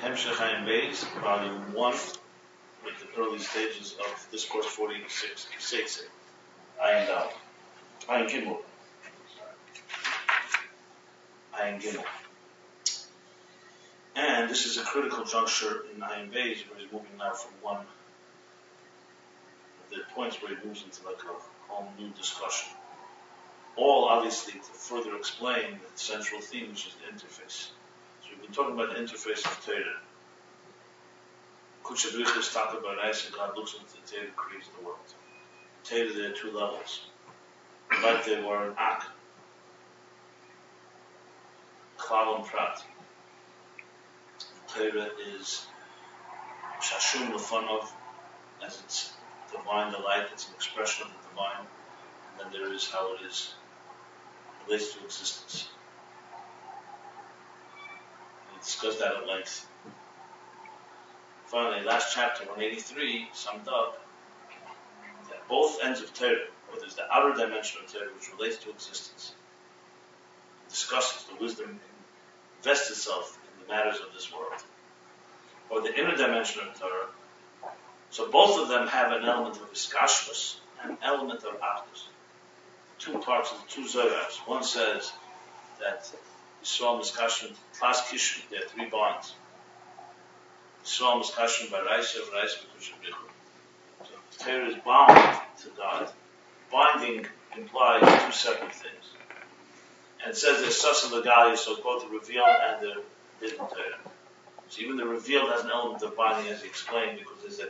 Hemshech Ayin Beis, Volume 1, with the early stages of Discourse 46, Kiseitse, Ayin Dal, Ayin Gimel, Ayin Gimel. And this is a critical juncture in Ayin Beis, where he's moving now from one of the points where he moves into like a whole new discussion. All obviously to further explain the central theme, which is the interface. So we've been talking about the interface of Torah. Kudsha Brichas talk about Eis, and God looks into the Torah, creates the world. Torah, there are two levels. Like they were in Ak, Klal and Prat. Torah is Shashum Lefanov, as its divine delight, it's an expression of the divine, and then there is how it is relates to existence. We discussed that at length. Finally, last chapter, 183, summed up that both ends of Torah, whether it's the outer dimension of Torah, which relates to existence, discusses the wisdom invests itself in the matters of this world, or the inner dimension of Torah. So both of them have an element of iskashvus and an element of achdus. Two parts of the two zoras. One says that Yisrael miskashvus klas kishvu, there are three bonds. Yisrael miskashvus b'raisa, b'raisa b'kudsha brichu. So Torah is bound to God. Binding implies two separate things. And it says there's sasa legalia, so both the revealed and the hidden Torah. So even the revealed has an element of binding, as he explained, because the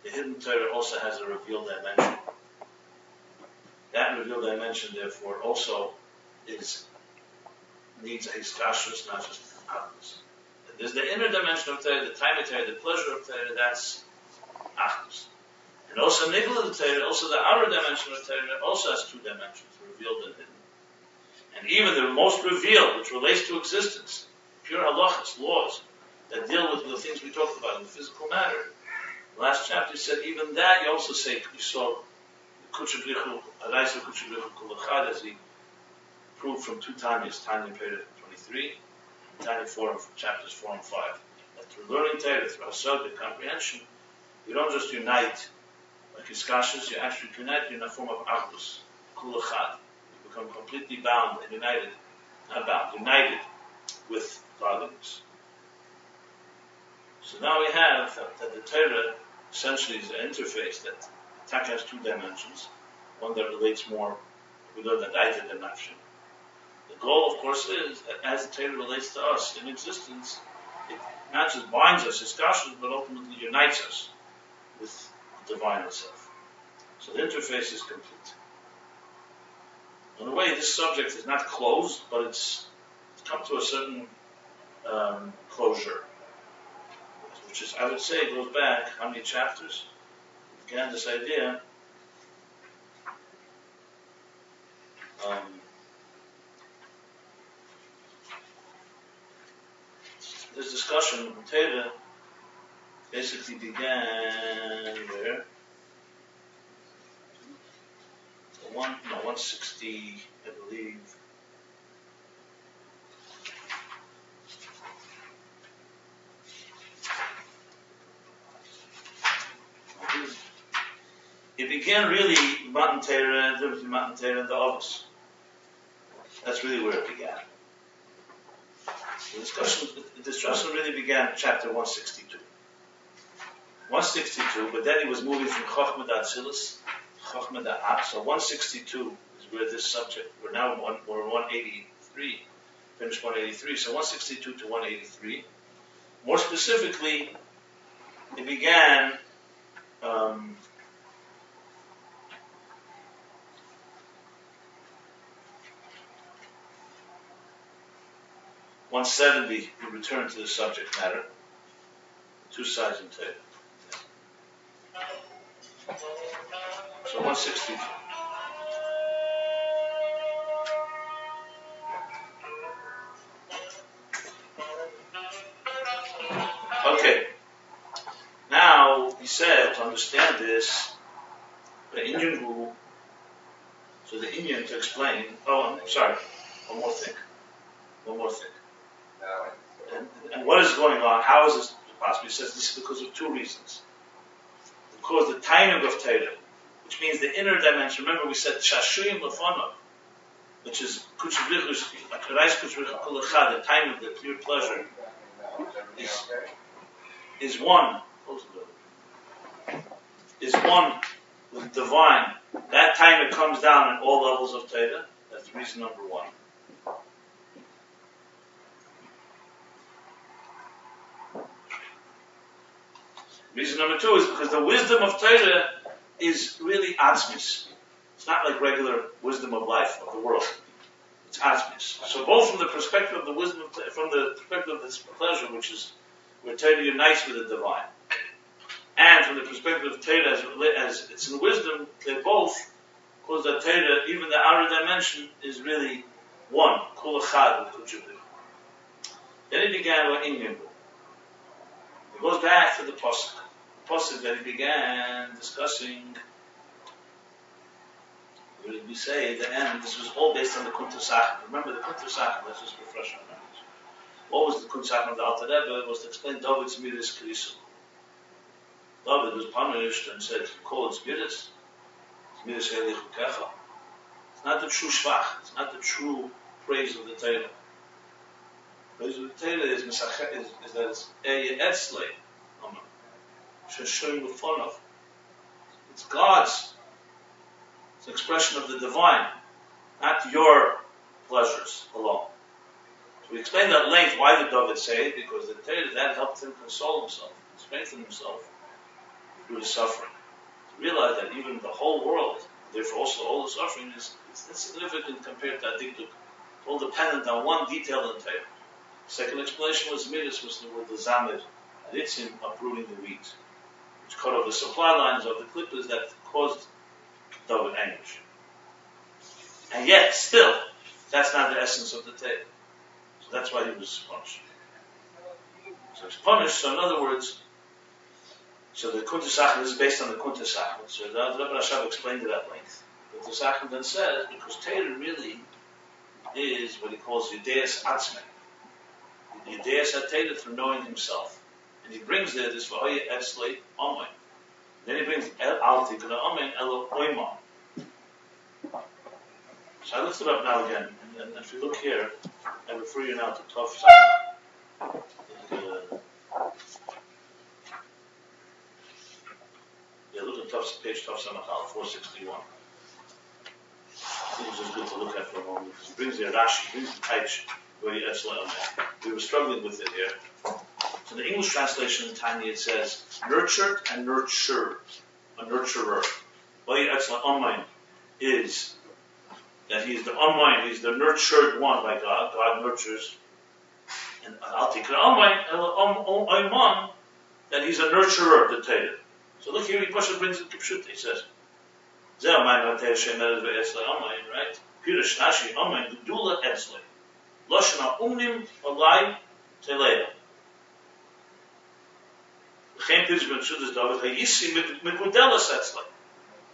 hidden Torah also has a revealed dimension. That revealed dimension, therefore, also needs a hiskashrus, not just achdus. There's the inner dimension of Torah, the time of Torah, the pleasure of Torah, that's achdus. And also nigla of Torah, also the outer dimension of Torah, also has two dimensions, revealed and hidden. And even the most revealed, which relates to existence, pure halachas, laws, that deal with the things we talked about in the physical matter. The last chapter said, even that, you also say, you saw Kudsha Brichu, Araisa Kudsha Brichu Kulachad, as he proved from two Tanyas, Tanya period 23, and Tanya 4, chapters 4 and 5. That through learning Torah, through Asad, comprehension, you don't just unite like Iskashus, you actually unite in a form of Achdus, Kulachad. You become completely bound and united, not bound, united with godliness. So now we have that the Torah essentially is an interface that Taka has two dimensions, one that relates more with the Daita dimension. The goal, of course, is that as the Torah relates to us in existence, it not just binds us as Kashas, but ultimately unites us with the divine itself. So the interface is complete. In a way, this subject is not closed, but it's come to a certain closure, which is, I would say, goes back how many chapters? Again, this idea. This discussion on Torah basically began where? 160, I believe. It began really Matan Torah, the difference between Matan Torah and the Avos. That's really where it began. The discussion really began in chapter 162. 162, but then he was moving from Chochmah to Atzilus, Chochmah to Ak. So 162 is where this subject, we're 183, finished 183. So 162 to 183. More specifically, it began 170, we return to the subject matter. Two sides in Torah. So 162. Okay. Now, he said, to understand this, the Indian rule, so the Indian to explain, one more thing. And what is going on? How is this possible? He says this is because of two reasons. Because the timing of Torah, which means the inner dimension. Remember, we said Shashuyim Lefonov, which is the time of the pure pleasure, is one. Is one with divine. That time it comes down in all levels of Torah. That's reason number one. Reason number two is because the wisdom of Torah is really atzmis. It's not like regular wisdom of life, of the world. It's atzmis. So both from the perspective of the wisdom, from the perspective of this pleasure, which is where Torah unites with the divine, and from the perspective of Torah as it's in wisdom, they both, because that Torah, even the outer dimension, is really one. Kol echad v'kuchuvim. Then he began with Inyan. It goes back to the Pasuk. The Pasuk that he began discussing. What did we say at the end? This was all based on the Kunter Sachem. Remember the Kunter Sachem? Let's just refresh our memories. What was the Kunter Sachem of the Alter Rebbe? It was to explain David's Midas Krisu. David was punished and said, call it Midas. It's Midas Elich Ukecha. It's not the true Shvach. It's not the true praise of the Torah. Praise of the Torah is that it's Etzlei. It's God's. It's an expression of the divine, not your pleasures alone. So we explained at length why did David say it, because the Torah that helped him console himself, strengthen himself through his suffering. To realize that even the whole world, therefore also all the suffering, is insignificant compared to Adikduk. It's all dependent on one detail in the Torah. The second explanation was Midas, was the word the Zamir, Aritzim, uprooting the weeds, which cut off the supply lines of the clippers that caused David anguish. And yet, still, that's not the essence of the Torah. So that's why he was punished. So he's punished, so in other words, so the Kunter Sachem is based on the Kunter Sachem. So the Rebbe Rashab explained it at length. Kunter Sachem then says, because Torah really is what he calls Yudeus Atzmei. Yudeus HaTorah, through knowing himself. And he brings there this V'hoye Etzlei Amen. Then he brings Al Tikra Amen Elo Oiman. So I looked it up now again, and if you look here, I refer you now to Tov Samach. Look at page Tov Samach Al 461. I think it's just good to look at for a moment, because he brings the Rashi, he brings the Taich, V'hoye Etzlei Amen. We were struggling with it here. So the English translation in Tanya it says nurtured and nurtured, a nurturer. V'hoye Etzlei Amen is that he is the Amen, he's the nurtured one by God. God nurtures. And Al Tikra Amen, that he's a nurturer, the Torah. So look here, he brings it to Pshut. He says, Zeh Amen V'atei Shemer V'etzlei Amen, right? Pirush Rashi Amen Gedula Etzlei. Loshana Umnim Alai Teleya.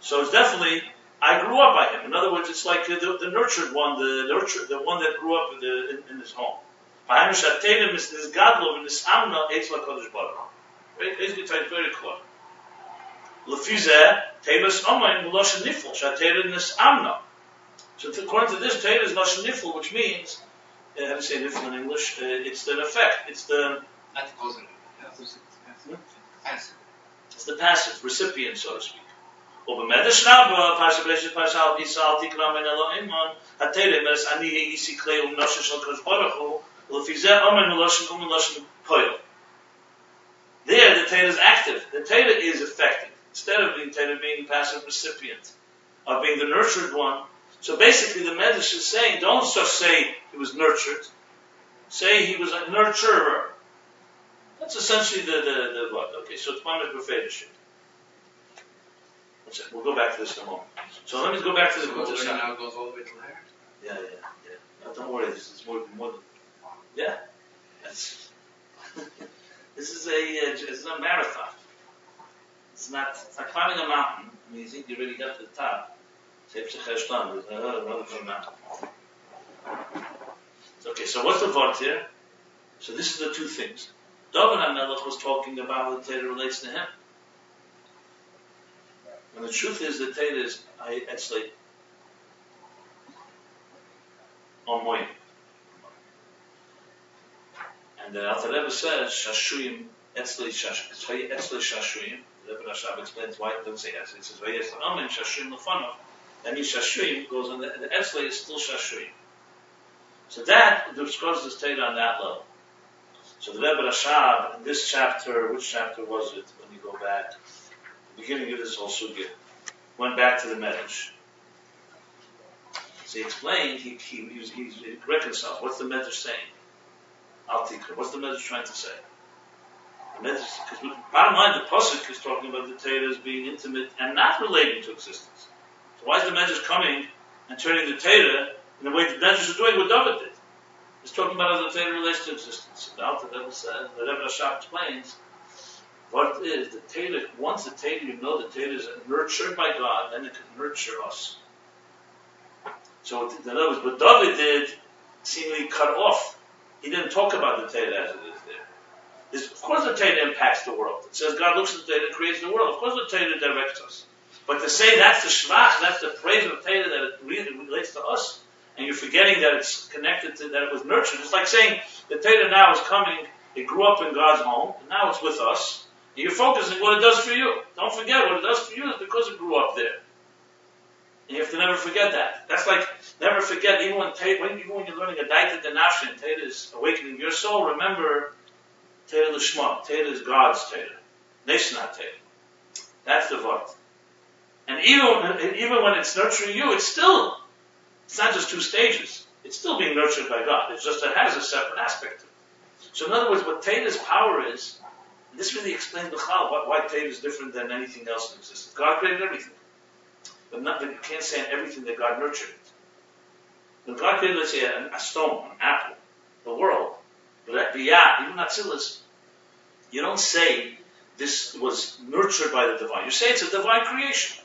So it's definitely, I grew up by him. In other words, it's like the nurtured one, the one that grew up in his home. Very clear. So according to this, Torah is Lashon Nifl, which means, how do you say Nifl in English? It's the effect. It's the it's the passive recipient, so to speak. There, the Torah is active. The Torah is affecting. Instead of the Torah being passive recipient, of being the nurtured one. So basically, the Medrash is saying, don't just say he was nurtured. Say he was a nurturer. That's essentially the what? Okay, so it's Mamet B'Feirishit. That's it. We'll go back to this in a moment. So let me go back to the Kunter Sachem. Now it goes all the way to there? Yeah. No, don't worry, this is more than... Yeah. That's... This is a marathon. It's not climbing a mountain. I mean, you think you really got to the top. There's another mountain. Okay, so what's the vort here? So this is the two things. David HaMelech was talking about how the Torah relates to him. And the truth is that Torah is Etzli Omoyim. And the Alter Rebbe says, Shashuyim Etzli Shashuyim. The Rebbe Rashab explains why it doesn't say Etzli. It says, Vayes Amen Shashuyim Lefanov. That means Shashuyim goes on, the Etzli is still Shashuyim. So that describes this Torah on that level. So the Rebbe Rashab, in this chapter, which chapter was it when you go back? The beginning of this whole sugya, went back to the Medrash. So he explained, he reconciled. What's the Medrash saying? Al-Tikra. What's the Medrash trying to say? The Medrash, because bottom line, the Pasuk is talking about the Torah as being intimate and not relating to existence. So why is the Medrash coming and turning the Torah in the way the Medrash is doing what David did? He's talking about how the Torah relates to existence. The Rebbe Rashab explains what it is. The Torah, once the Torah, you know the Torah is nurtured by God, then it can nurture us. So in other words, what David did seemingly cut off. He didn't talk about the Torah as it is there. Of course the Torah impacts the world. It says God looks at the Torah and creates the world. Of course the Torah directs us. But to say that's the shvach, that's the praise of the Torah, that it really relates to us, and you're forgetting that it's connected to, that it was nurtured. It's like saying the Torah now is coming, it grew up in God's home, and now it's with us, and you're focusing what it does for you. Don't forget what it does for you is because it grew up there. And you have to never forget that. That's like, never forget, even when you're learning a Daita Denafshin, Torah is awakening your soul, remember, Torah L'Shma, Torah is God's Torah. Nesnat Torah. That's the Vart. And even when it's nurturing you, it's not just two stages. It's still being nurtured by God. It's just it has a separate aspect to it. So in other words, what Torah's power is, and this really explains why Torah is different than anything else in existence. God created everything. But you can't say on everything that God nurtured it. When God created, let's say, a stone, an apple, the world, but even Atzilus, you don't say this was nurtured by the divine. You say it's a divine creation.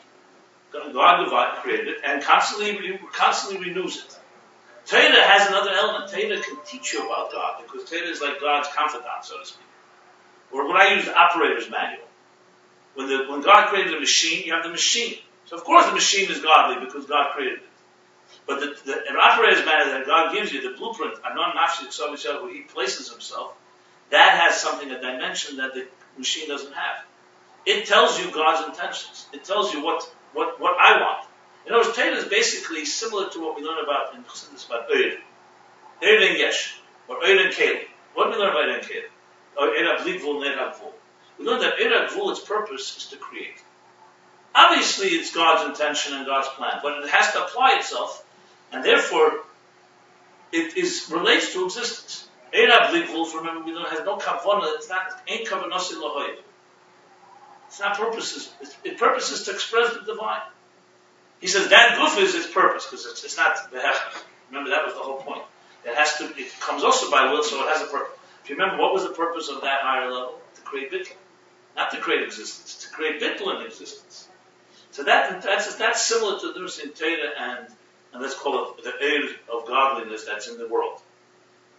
God created it and constantly renews it. Torah has another element. Torah can teach you about God because Torah is like God's confidant, so to speak. Or when I use the operator's manual. When God created a machine, you have the machine. So of course the machine is godly because God created it. But an operator's manual that God gives you, the blueprint, Anon Nafshi Tzavishah, where he places himself, that has something, a dimension that the machine doesn't have. It tells you God's intentions. It tells you what I want. In other words, Torah is basically similar to what we learn about in Chassidus about Eir and Yesh, or Eir and Keli. What do we learn about Eir and Keli? Or Eir HaBli and Eir HaGvul. We learn that Eir HaGvul, its purpose is to create. Obviously, it's God's intention and God's plan, but it has to apply itself, and therefore, it relates to existence. Eir HaBli, remember, we learn, has no kavanah. It's not ain't kavanah lahoyed. It's not purposes. Its purpose is to express the divine. He says that guf is its purpose because it's not behech. Remember that was the whole point. It comes also by will, so it has a purpose. If you remember, what was the purpose of that higher level? To create bittul, not to create existence. To create bittul in existence. So that's similar to the in Torah and let's call it the air of godliness that's in the world.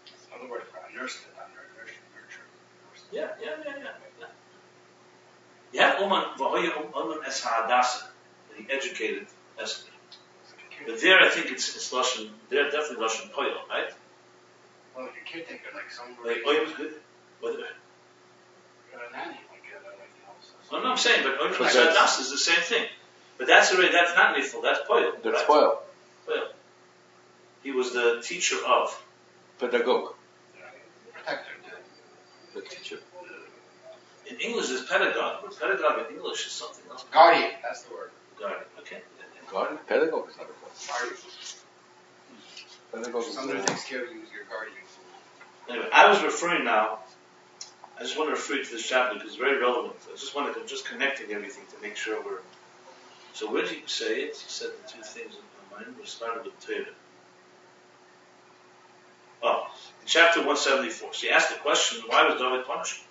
In other words, nurture. Yeah. Yeah, Uman es ha'adasa, that he educated Esther. But there, I think it's Lashon. They're definitely Lashon Poyel, right? Well, you can't take it like some. Like Oy was good. Whether a nanny like that, no, I'm saying, but Oy es ha'adasa is the same thing. But that's not Nifl. That's Poyel. That's right? Poyel. He was the teacher of. Pedagogue. Protector. The teacher. The In English is pedagogue, but pedagogue in English is something else. guardian, that's the word. Guardian, okay. Guardian? Pedagogue is not a word. Guardian. Pedagogue is Someone takes care of you as your guardian. Anyway, I was referring now, I just want to refer you to this chapter because it's very relevant. I'm just connecting everything to make sure we're... So where did he say it? He said the two things in my mind. We started with Torah. Oh, in chapter 174. So he asked the question, why was David punished?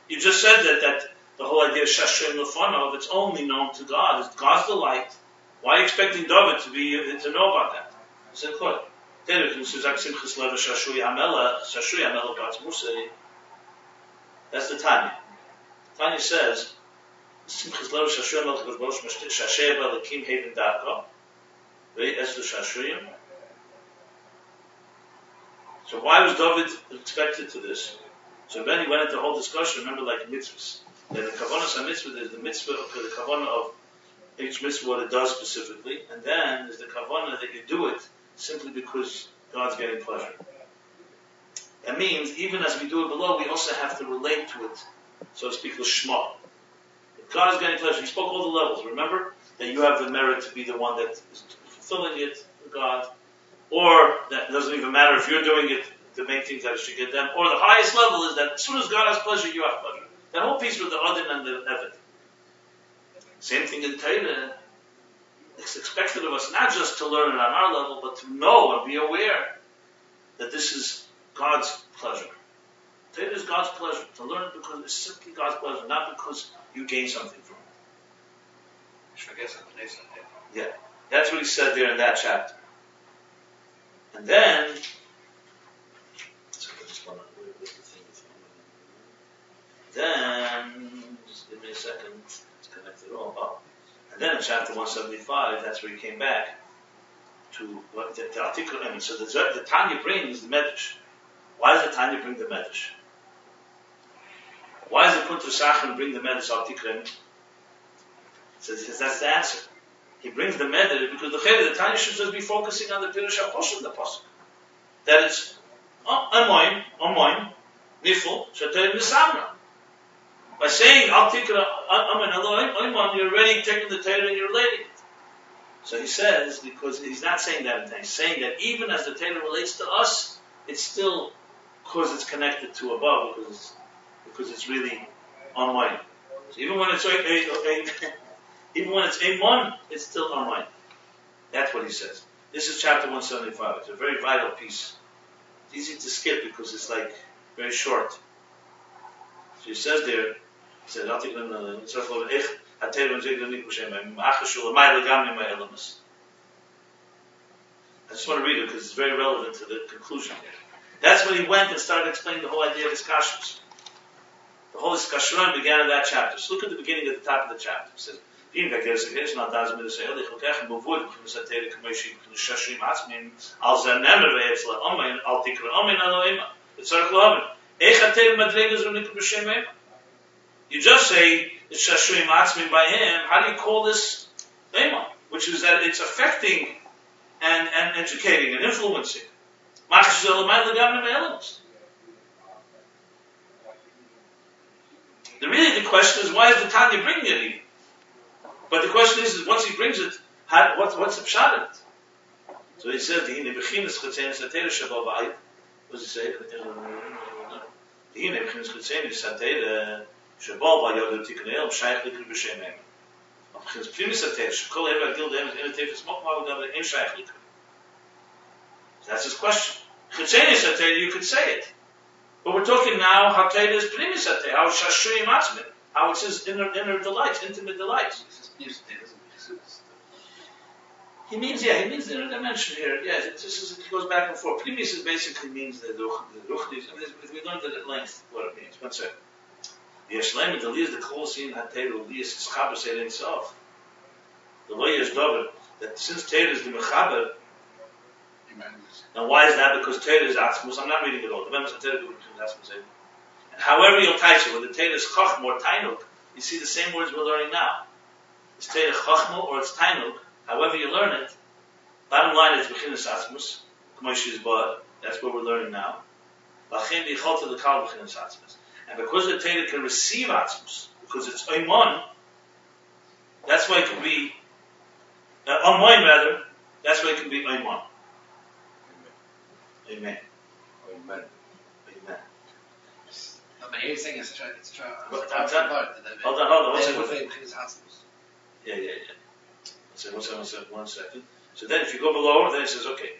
You just said that the whole idea of Shashem Lefanov, it's only known to God. It's God's delight. Why are you expecting David to know about that? He said, look, Teru Simchas Lev Shashui Hamelach Batz Musay. That's the Tanya. Tanya says, Simchas Lev Shashui Hamelach Batz Musay Shashay Balakim Haven Darka. Right? That's the Shashuyim. So why was David expected to this? So then he went into the whole discussion. Remember, like mitzvahs. That the kavanah of mitzvah is the mitzvah, the kavanah of each mitzvah what it does specifically, and then there's the kavanah that you do it simply because God's getting pleasure. That means even as we do it below, we also have to relate to it, so to speak, l'shma. If God is getting pleasure, he spoke all the levels. Remember that you have the merit to be the one that is fulfilling it for God, or that doesn't even matter if you're doing it. The main thing that it should get them, or the highest level is that as soon as God has pleasure, you have pleasure. That whole piece with the Adin and the Evid. Same thing in Torah. It's expected of us not just to learn it on our level, but to know and be aware that this is God's pleasure. Torah is God's pleasure. To learn it because it's simply God's pleasure, not because you gain something from it. Yeah, that's what he said there in that chapter. And then, just give me a second, let's connect it all up. And then in chapter 175, that's where he came back to what the article. I mean, so the Tanya brings the Medrash. Why does the Tanya bring the Medrash? Why does the Punta Sachem bring the Medrash article? So that's the answer. He brings the Medrash because the Tanya should just be focusing on the Pirush HaPosuk, the Pasuk. That it's Amoim, Nifel, Shatayim Nisamra. By saying Al Tikra Amen Elohim, you're already taking the Torah and you're relating it. So he says, because he's not saying that, he's saying that even as the Torah relates to us, it's still because it's connected to above, because it's really online. So even when it's Amen, it's still online. That's what he says. This is chapter 175. It's a very vital piece. It's easy to skip because it's like very short. So he says there, he says, I just want to read it because it's very relevant to the conclusion here. That's when he went and started explaining the whole idea of his kashrus. The whole Iskashron began in that chapter. So look at the beginning at the top of the chapter. It says, you just say it's Shashrim Atzmin by him. How do you call this Eimah? Which is that it's affecting and educating and influencing. The question is, why is the Tanya bringing it even? But the question is once he brings it, what's the pshat in it? So he said, what does he say? That's his question. You could say it. But we're talking now how Torah is primis atei, how shashuyim atzmin, how it's his inner delights, intimate delights. He means the inner dimension here. Yes, it goes back and forth. Primis basically means the ruchnis. We learned it at length what it means. One second. The Yeshleim, the Lias, the Kolosin, HaTeru, Lias, is Chaber, said himself. The lawyer is David, that since Torah is the Mechaber, and why is that? Because Torah is Atzmus. I'm not reading it all. The members of Torah do Atzmus. And however you'll type it, when the Torah is Chachma or Tainuk, you see the same words we're learning now. It's Torah Chachma or it's Tainuk. However you learn it, bottom line is Bechinas Atzmus. K'moish is Bad. That's what we're learning now. Lachem B'Yicholta L'Kal Bechinas Atzmus. And because the Torah can receive Atzmus, because it's Oimon, that's why it can be Omoin rather. That's why it can be Oimon. Amen. Amen. Amen. No, but he's saying it's trying. Hold on. Yeah. One second. So then if you go below, then it says, okay.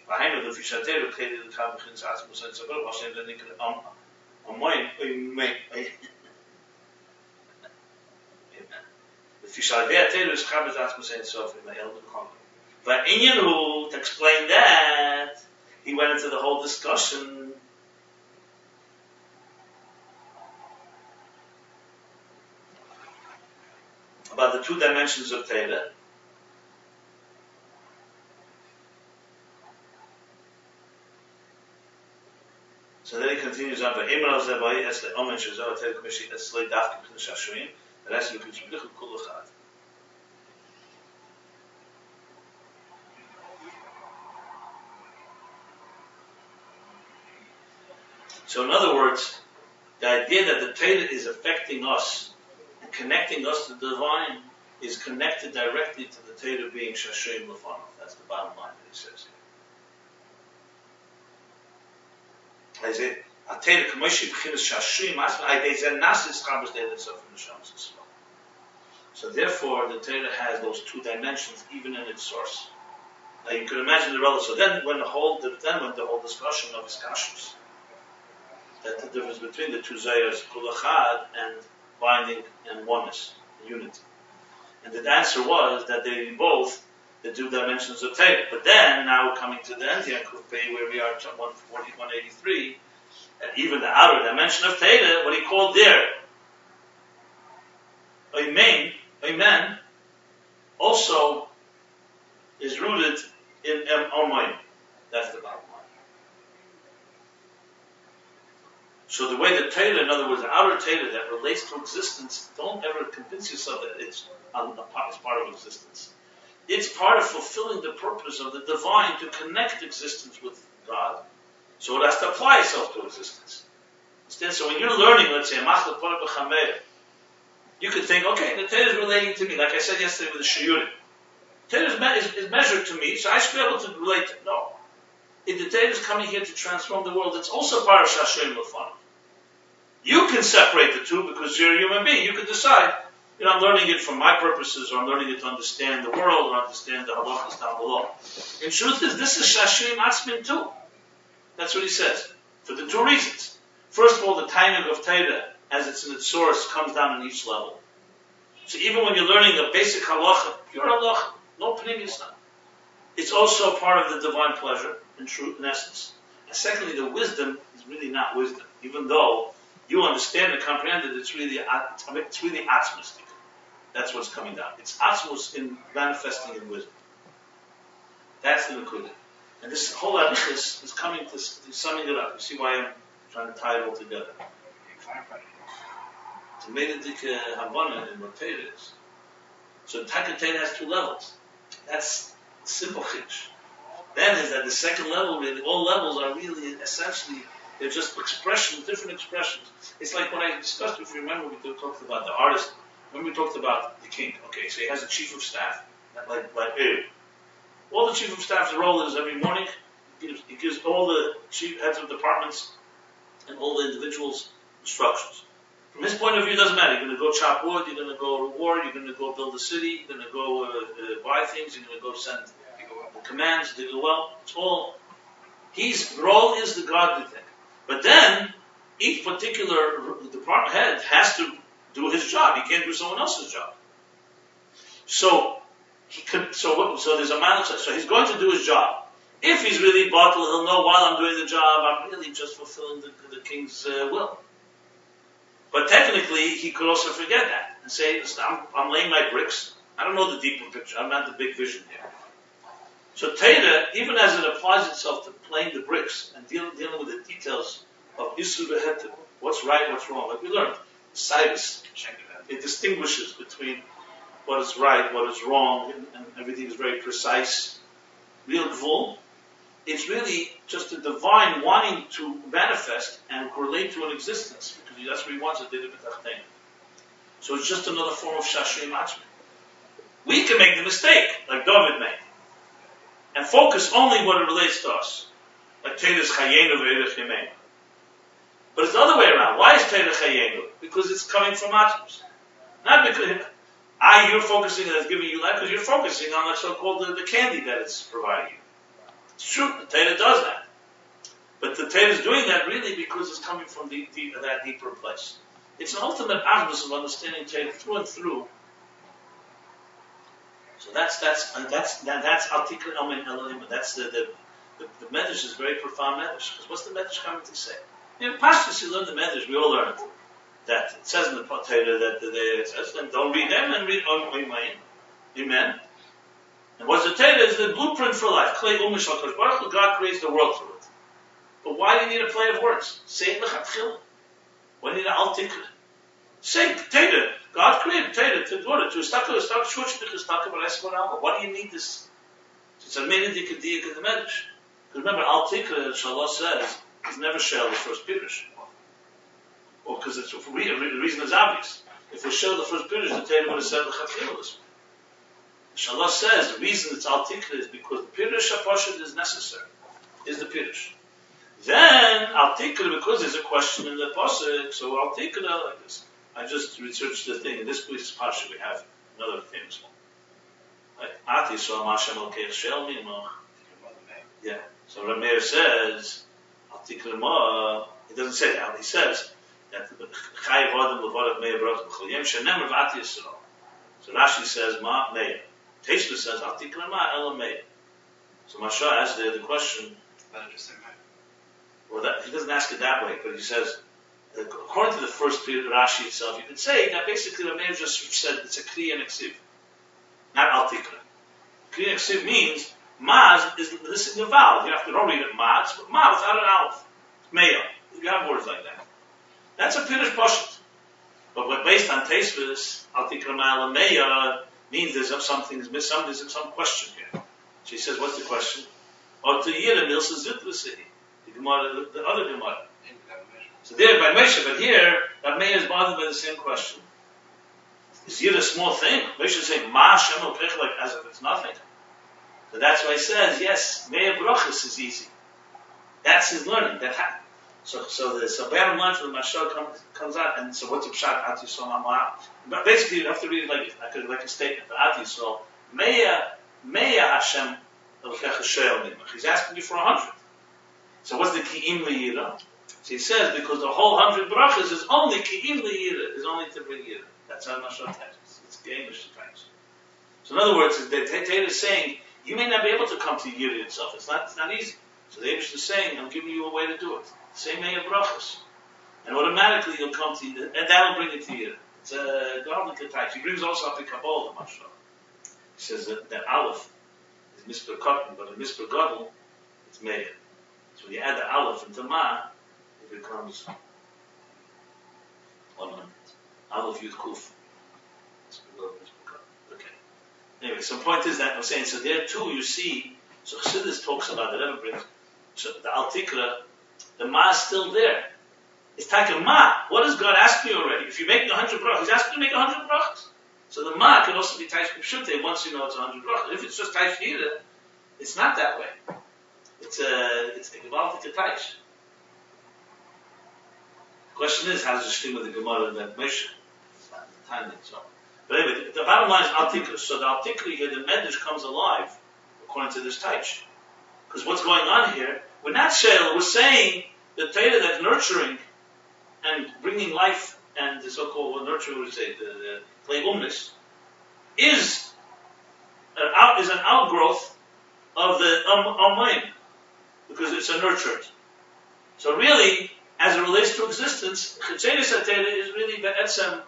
To explain that, he went into the whole discussion about the two dimensions of Torah. So then he continues on, but Imran Zebai as the Omen Shazar Torah Commission as Slay Dafka Pin Shashrim, the rest of the Kuchim Kulachad. So in other words, the idea that the Torah is affecting us and connecting us to the divine is connected directly to the Torah being Shashrim Lefanov. That's the bottom line that he says here. I say, Atera Kamoshi B'chinas Shashrim Asma Aydezen Nasis Chabas Deilet Sof Neshamos Yisrael. So therefore, the Torah has those two dimensions even in its source. Now you can imagine the relative. So then when the whole discussion of Iskashus, that the difference between the two Zayas, Kulachad and binding and oneness, unity. And the answer was that they both the two dimensions of Torah. But then, now we're coming to the end here, where we are at 183, and even the outer dimension of Torah, what he called there, Amen, also is rooted in Omayim. That's the bottom line. So the way the Torah, in other words, the outer Torah that relates to existence, don't ever convince yourself that it's part of existence. It's part of fulfilling the purpose of the divine to connect existence with God. So it has to apply itself to existence. Instead, so when you're learning, let's say, you could think, okay, the Torah is relating to me, like I said yesterday with the Shiurim. Torah is measured to me, so I should be able to relate to it. No. If the Torah is coming here to transform the world, it's also part of Shashem Lefanov. You can separate the two because you're a human being. You can decide, I'm learning it for my purposes, or I'm learning it to understand the world, or understand the halachas down below. In truth, this is Shashem Atzmin too. That's what he says. For the two reasons. First of all, the timing of Torah, as it's in its source, comes down in each level. So even when you're learning a basic halacha, pure halacha, no pnimius, it's also part of the divine pleasure, in truth, in essence. And secondly, the wisdom is really not wisdom, even though you understand and comprehend it. It's really atzmistic. That's what's coming down. It's atzmus in manifesting in wisdom. That's the nekudah. And this whole arichas is coming to summing it up. You see why I'm trying to tie it all together. It's a medidik havana in what Torah is. So Taka Torah has two levels. That's simple chiddush. Then is that the second level, really, all levels are really essentially, they're just expressions, different expressions. It's like when I discussed, if you remember, we talked about the artist, when we talked about the king. Okay, so he has a chief of staff, like all the chief of staff's role is every morning, he gives all the chief heads of departments and all the individuals instructions. From his point of view, it doesn't matter. You're going to go chop wood, you're going to go to war, you're going to go build a city, you're going to go buy things, you're going to go send the commands, dig a well. It's all, his role is the godly thing. But then, each particular department head has to do his job. He can't do someone else's job. So there's a man. So he's going to do his job. If he's really bottled, he'll know while I'm doing the job, I'm really just fulfilling the king's will. But technically, he could also forget that and say, listen, I'm laying my bricks. I don't know the deeper picture. I'm not the big vision here. So Torah, even as it applies itself to playing the bricks and dealing with the details of Yisur Behetiv, what's right, what's wrong, like we learned, Cyrus, it distinguishes between what is right, what is wrong, and everything is very precise. Real Gvul, it's really just the divine wanting to manifest and relate to an existence, because that's what he wants to do. So it's just another form of Shashri Matzmi. We can make the mistake, like David made, and focus only when it relates to us. Like Torah's Chayenu Ve'erech Yemeinu. But it's the other way around. Why is Torah Chayenu? Because it's coming from Atzmus. Not because you're focusing on it's giving you life, because you're focusing on the so-called the candy that it's providing you. It's true, the Torah does that. But the Torah is doing that really because it's coming from that deeper place. It's an ultimate Atzmus of understanding Torah through and through. So that's Altikra Omen Elohim. That's the the Medrash is a very profound Medrash. Because what's the Medrash coming to say? In Pashtus, you learn the Medrash, we all learn it. That it says in the Torah that it says, then don't read them and read Amen. And what's the Torah is the blueprint for life. God creates the world through it. But why do you need a play of words? Say it lechatchila. Why do you need an al-tikra? Say Torah. God created Torah to staka, why do you need this? It's a menidik in the Medrash. Because remember, al-tikra, Shalah says, is never shell the first pirush. Or because the reason is obvious. If we show the first pirush, the Torah would have said lechatchila this way. Shalah says the reason it's al tikra is because the pirush hapashut is necessary, is the pirush. Then al tikra, because there's a question in the pasuk, so al tikra like this. I just researched the thing. In this piece pasuk we have another famous one. Like Ati so Hashem al keich shel mimach. Yeah. So Rameir says al tikra ma. He doesn't say that. He says that chayiv adam levadak meir brach b'choyim shenemar v'ati yisrael. So Rashi says ma meir. Teshuvah says, "Al tikra ma elamei." So Masha asks the question. Well, he doesn't ask it that way, but he says, according to the first Rashi itself, you could say that basically the Meir just said it's a kli and eksiv, not al tikra. Kli and eksiv means maz is this is the vowel. You have to don't read it maz, but ma without an aleph, meya. You have words like that. That's a pirush pashut. But based on Teshuvah, al tikra ma elamei means there's some question here. She says, what's the question? Or to Yira Milsa Zitlasi, the Gemara, the other Gemara. So there by Moshe, but here, that Meir is bothered by the same question. Is Yira a small thing? Moshe is saying, Ma Shem like as if it's nothing. So that's why he says, yes, Meir Brachas is easy. That's his learning. So the bottom line for the Mashal comes out, and so what's the pshat Ati Yisrael Amar? But basically, you have to read it like a statement. Ati Yisrael, Meya Hashem Elokech Hashem Nimach. He's asking you for 100. So what's the Ki'im Liyira? So he says because the whole 100 brachas is only Ki'im Liyira, is only to bring Yira. That's how Mashal text. It's Gamish times. So in other words, the Torah is saying you may not be able to come to Yira itself. It's not easy. So the Eibush is saying, I'm giving you a way to do it. Same way of brachas. And automatically you'll come to you, and that'll bring it to you. It's a godly type. He brings also up the Kabbalah, Mashal. He says that Aleph is Mispar Katan, but in Mispar Gadol, it's Meir. So when you add the Aleph into Ma, it becomes 100. Aleph Yud Kuf. Okay. Anyway, so the point is that I'm saying, so there too you see, so Chassidus talks about the Rebbe brings, so the Al Tikra, the Ma is still there. It's Taka Ma. What does God ask you already? If you make 100 brachas, He's asking you to make 100 brachas. So the Ma can also be Taish Pshute once you know it's 100 brachas. If it's just Taish Yira, it's not that way. It's a Gevaldik Taish. The question is, how does it stream with the Gemara that Moshe? It's not the timing, so. But anyway, the bottom line is Al Tikra. So the Al Tikra here, the Medrash comes alive according to this Taish. Because what's going on here, we're not saying, we're saying the Torah that's nurturing and bringing life and the so-called nurturing, we say, the Leibumnis, is an outgrowth of the Almayim, because it's a nurturant. So really, as it relates to existence, Chetzeres HaTorah is really Be'etzem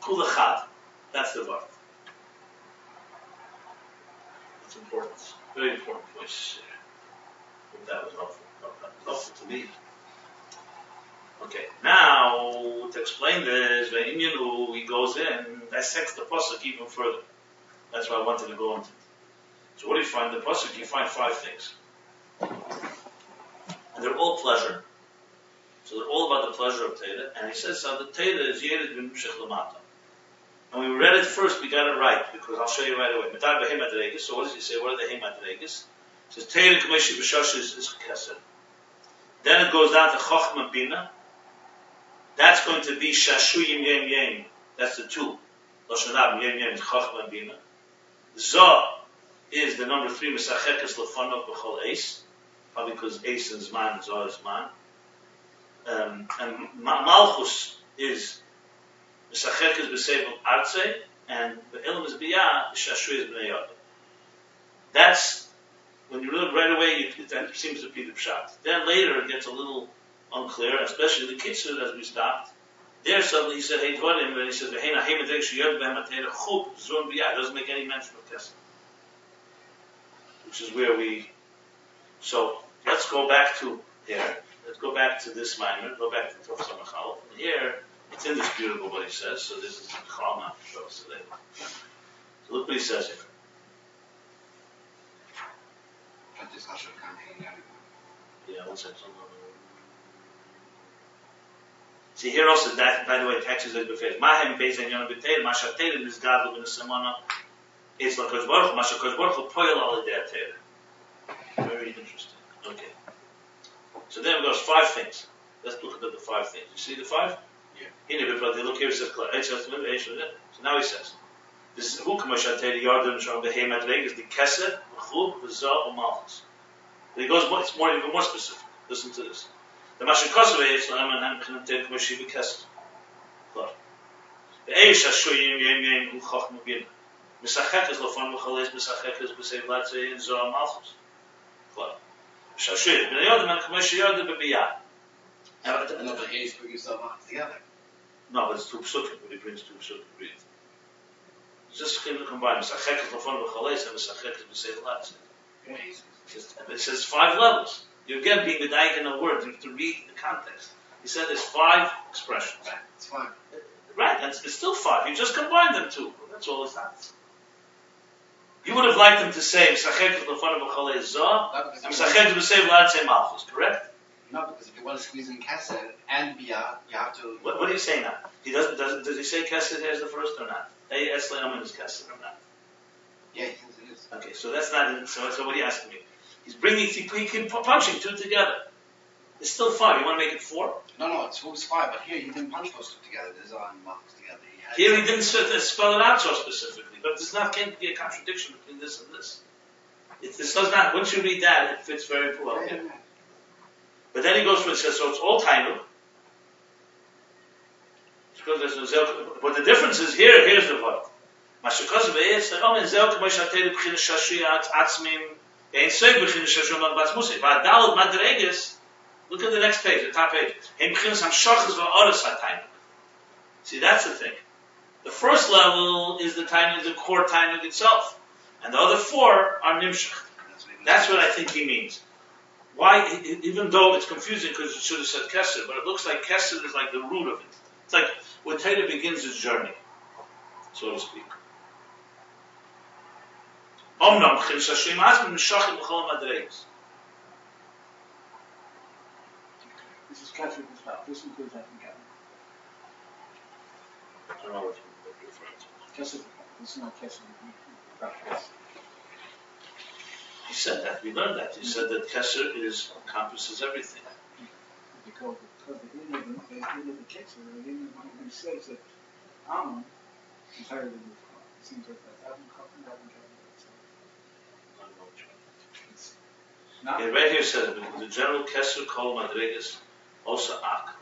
Kul Echad. That's the word. It's important. Very important voice. Hope that was helpful to me. Okay, now to explain this, Ve'imyanu, he goes in, dissects the pasuk even further. That's why I wanted to go into it. So what do you find in the pasuk? You find 5 things, and they're all pleasure. So they're all about the pleasure of Torah. And he says, so the Torah is Yered B'Mshech Lamata. And we read it first, we got it right, because I'll show you right away. Metar B'Hem Adregis. So what does he say? What are the Hem Adregis? It says Torah K'meshi B'Shosh is Chesed. Then it goes down to Chochma Bina. That's going to be Shashu Yim Yem Yem. That's the 2. Loshanab Yem Yem is Chochma Bina. Zoh is the number 3, Mesachekas Lefonok B'Chol Eis. Probably because Eis is man, Zoh is man. And Malchus is Mesachekas B'Sevel Artze, and the Elam is Biyah, Shashu is B'nei Yodim. That's when you look right away, that seems to be the pshat. Then later it gets a little unclear, especially the kitzur as we stopped. There suddenly he said, hey, Dvarim, and he says, doesn't make any mention of Kesed. Which is where so let's go back to here. Let's go back to this minor, go back to Tov Samachal. And here, it's indisputable what he says, so this is the Chalma show us today. So look what he says here. Yeah, one second. See here also that, by the way, taxes is befit. Mahem beis enyon b'teir, mashateir is gadol ben semana. It's like Kodesh Baruch Hu, Masha Kodesh Baruch Hu poyel al idei teir. Very interesting. Okay. So then it goes 5 things. Let's look at the 5 things. You see the 5? Yeah. Look here, it says, so now he says, this is who Kamashateir Yardim Shom Behemat Regis, the Keser, V'chu, V'zah, U'malchus. He goes, it's even more specific. Listen to this. The Masha Kosev Yisrael, and Ham K'nanteir K'mashi V'keser. The Eish HaShoyim Yem Yem U'chach Mubin. Misachek is Lofon V'chales, Misachek is B'sei Vlatzei, and Zoh, Malchus. Shashir, Ben Yodim and K'mashi Yodim B'biyah. No, but he's put yourself on together. No, but it's 2 psukim, but he brings 2 psukim. Read. Just combine. Misachek is Lofon V'chales, and Misachek is B'sei Vlatzei. It says 5 levels. You again being the daik in a word, you have to read the context. He said there's 5 expressions. Right, it's 5. Right, and it's still 5. You just combine them 2. That's all it's not. You would have liked him to say Misachek l'fanav v'chalei zah, and Misachek b'sei v'lad malchus, correct? No, because if you want to squeeze in Kesed and Biyah, you have to. What do you say now? He does he say Kesed here is the first or not? Hey, Esleim is Kesed or not? Yeah, he thinks it is. Okay, so that's not. So what are you asking me? He's bringing. He keep punching 2 together. It's still 5. You want to make it 4? No, it's 5. But here he didn't punch those 2 together. There's malchus together. Here he didn't spell it out so specifically, but there's not can't be a contradiction between this and this. This does not. Once you read that, it fits very well. Yeah. But then he goes for it says so it's all tainuk. Because there's no zelk. But the difference is here. Here's the word. Mashakasav is that only zelk mashateru b'chin shashiyat atzmim ein seig b'chin shashiyat not batzmusei. V'adal madreges. Look at the next page, the top page. Ein b'chin sam shachas v'oras hatainuk. See, that's the thing. The first level is the tainuk, the core tainuk itself, and the other 4 are nimshach. That's what I think he means. Why, even though it's confusing because it should have said Kesed, but it looks like Kesed is like the root of it. It's like when Torah begins its journey, so to speak. Omnam chil shashim asmin mishachim b'chol madreis. This is Kesed as well. This includes that in Kesed. I don't know what you're referring to. Kesed, this is not Kesed. He said that. We learned that. He said that Kesed encompasses everything. Because the end of the Kesed, the end of he says that Ammon is higher than the Torah. It seems like that. Yeah, right here says the general Kesed called Madregas also Ak.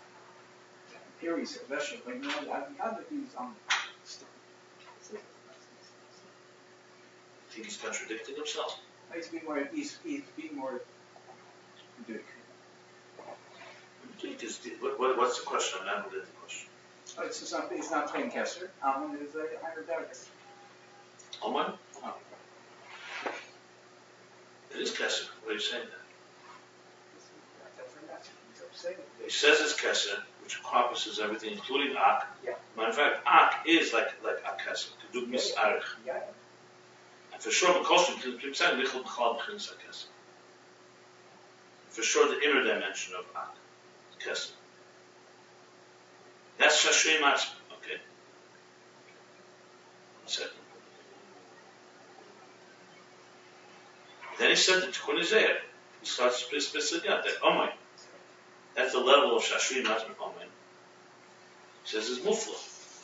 Here he says that's just like how did these stuff? I think he's contradicting himself. He's being more Duke. What's the question? I haven't read the question. Oh, it's not plain Kesser. Ammon is a higher delegate. Ammon? Oh. It is Kesser. Why are you saying that? He says it's Kesser, which encompasses everything, including Ak. Yeah. Matter of fact, Ak is like Ak Kesser. Keduk Misarich. Yeah. And for sure, for sure, the inner dimension of Ak, Kesed. That's Shashri Matzah. Okay. 1 second. Then he said the Tikkun Zeir. He starts specifically out there. Omay. That's the level of Shashri Matzah. Omay. He says it's Mufla.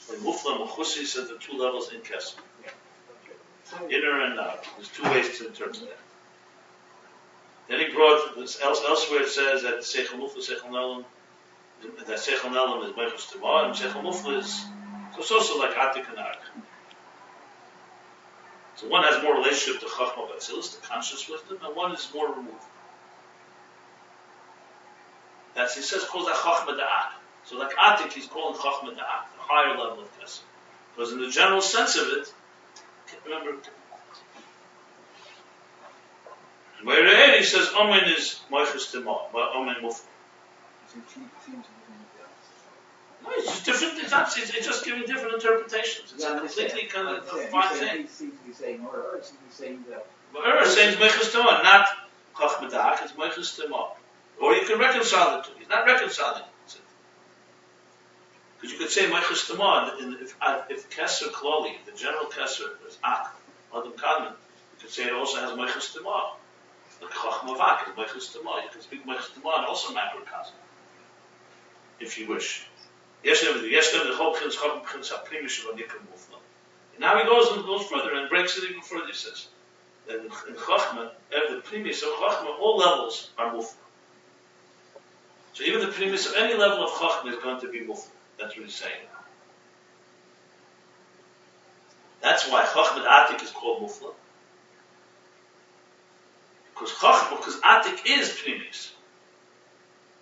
When Mufla and Mechusi said the 2 levels in Kesed. Inner and out. There's 2 ways to interpret that. Then he brought this elsewhere. It says that Seichel Mufla, Seichel Nelam, that Seichel Nelam is Meichus Tumah, and Seichel Mufla is so it's also like Atik and Ark. So one has more relationship to Chachma Batzilus, the conscious wisdom, and one is more removed. That's, he says, calls that Chachma Da'at. So like Atik, he's calling Chachma Da'at, the higher level of Kesser. Because in the general sense of it, remember, where he says, Omen is Moichus Timah, Omen Mufla. No, it's just different, it's just giving different interpretations. It's a completely kind of fine thing. He seems to be saying, or seems to be saying that. But is saying Moichus Timah, not Chachma Da'at, it's Moichus Timah. Or you can reconcile the two. He's not reconciling it. Because you could say Moichus Timah, if Kesser Kloli, the general Kesser is Ak, Adam Kadman, you could say it also has Moichus Timah. Like Chachma Vak is Moichus Timah. You can speak Moichus Timah and also macrocosm, if you wish. The whole Chins Chachma Chins HaPrimish of Anikam Mufla. Now he goes further and breaks it even further. He says, that in Chachma, the premise of Chachma, all levels are Mufla. So even the premise of any level of Chachma is going to be Mufla. That's what he's saying. That's why Chachma Atik is called Mufla. Because Atik is premise.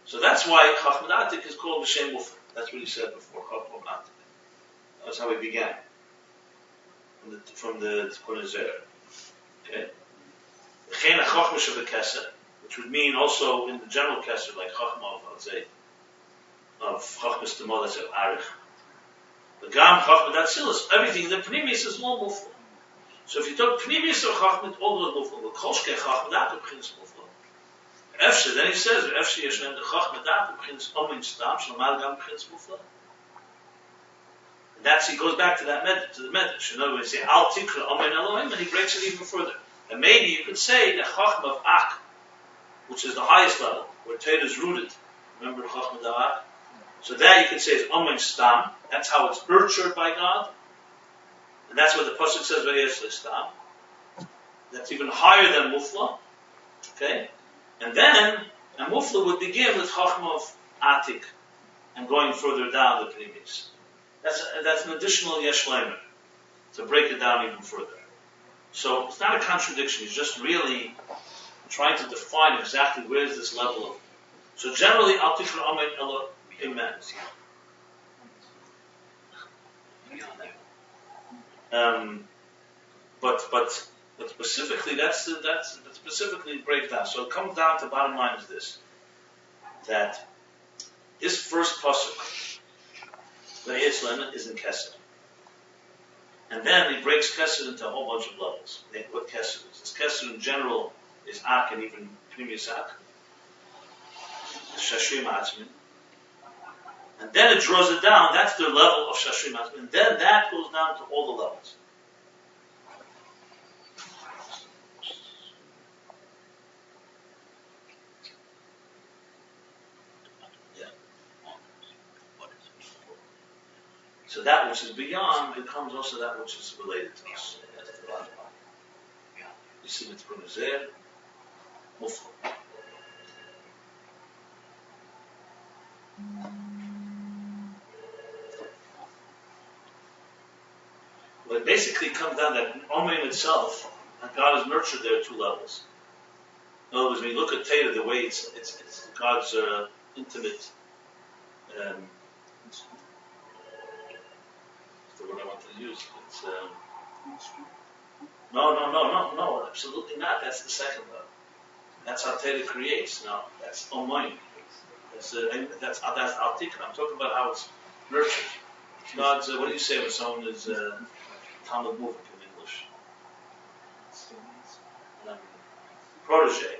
So that's why Chachma Atik is called B'Shem Mufla. That's what he said before, Chachma Atik. That's how he began. From the Tikkun Zer. Okay? Chena Chachma Shabbat which would mean also in the general Kesser, like Chachma of, let's say, of Chachma Stamah, let's say, Arich. The Gam, Chachma, Datzilis, everything, the Pnimis is all Mufla. So if you talk Pnimis or Chachma, all of it Mufla. The Kolshke Chachma, that begins Mufla. Efshe, then he says, Efshe Yeshem, the Chachma, that begins Omin Stam, Shalmal Gam begins Mufla. And that's, he goes back to that to the Medrash. In other words, he say, Al Tikra, Omin Elohim, and he breaks it even further. And maybe you could say that Chachma of Ak, which is the highest level, where Torah is rooted. Remember Chachma Da'at? So that you could say is Omen Stam. That's how it's nurtured by God. And that's what the Pasuk says, Vayesle Stam. That's even higher than Mufla. Okay? And then, and Mufla would begin with Chachma of Atik, and going further down the previous. That's an additional Yesh Leimer, to break it down even further. So it's not a contradiction, he's just really trying to define exactly where is this level of. So generally, Al Tikra Amen Elo Amen. But specifically, that's specifically breakdown. So it comes down to bottom line is this: that this first pasuk, the Yitzlan, is in Kesed. And then he breaks Kesed into a whole bunch of levels. What Kesed is. This Kesed in general is Ak and even Primius Ak. Shashrim Atzmin. And then it draws it down. That's the level of Shashrim Atzmin. And then that goes down to all the levels. So that which is beyond becomes also that which is related to us. That's the bottom line. You see what's going to say? Mufla. Well, it basically comes down that Omen itself, and God has nurtured there at two levels. In other words, when you look at Torah, the way it's God's intimate. The word I want to use. It's no, absolutely not. That's the second level. That's how Torah creates. No, that's Omen. That's Al Tikra. I'm talking about how it's nurtured. God's what do you say when someone is Talmud Muvik in English? Protege.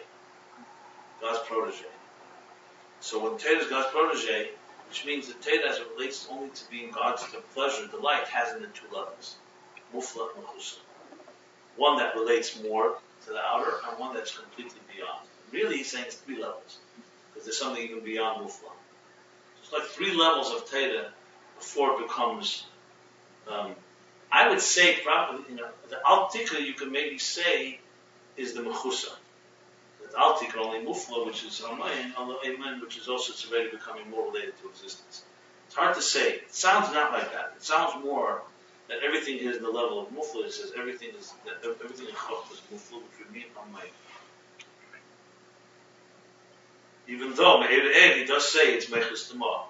God's protege. So when Torah is God's protege, which means that Torah, as it relates only to being God's pleasure, delight, has it in two levels. Mufla and Mechusa. One that relates more to the outer, and one that's completely beyond. Really, he's saying it's three levels. Because there's something even beyond Mufla. It's like three levels of Torah before it becomes, I would say probably, the Al Tikra you can maybe say is the Mechusa. The Al Tikra only Mufla, which is Amen, which is also it's already becoming more related to existence. It's hard to say. It sounds not like that. It sounds more that everything is in the level of mufla. It says everything is everything in Chachma is mufla, which would mean Amayim. Even though Me'er Eid, he does say it's Mechus Tamah.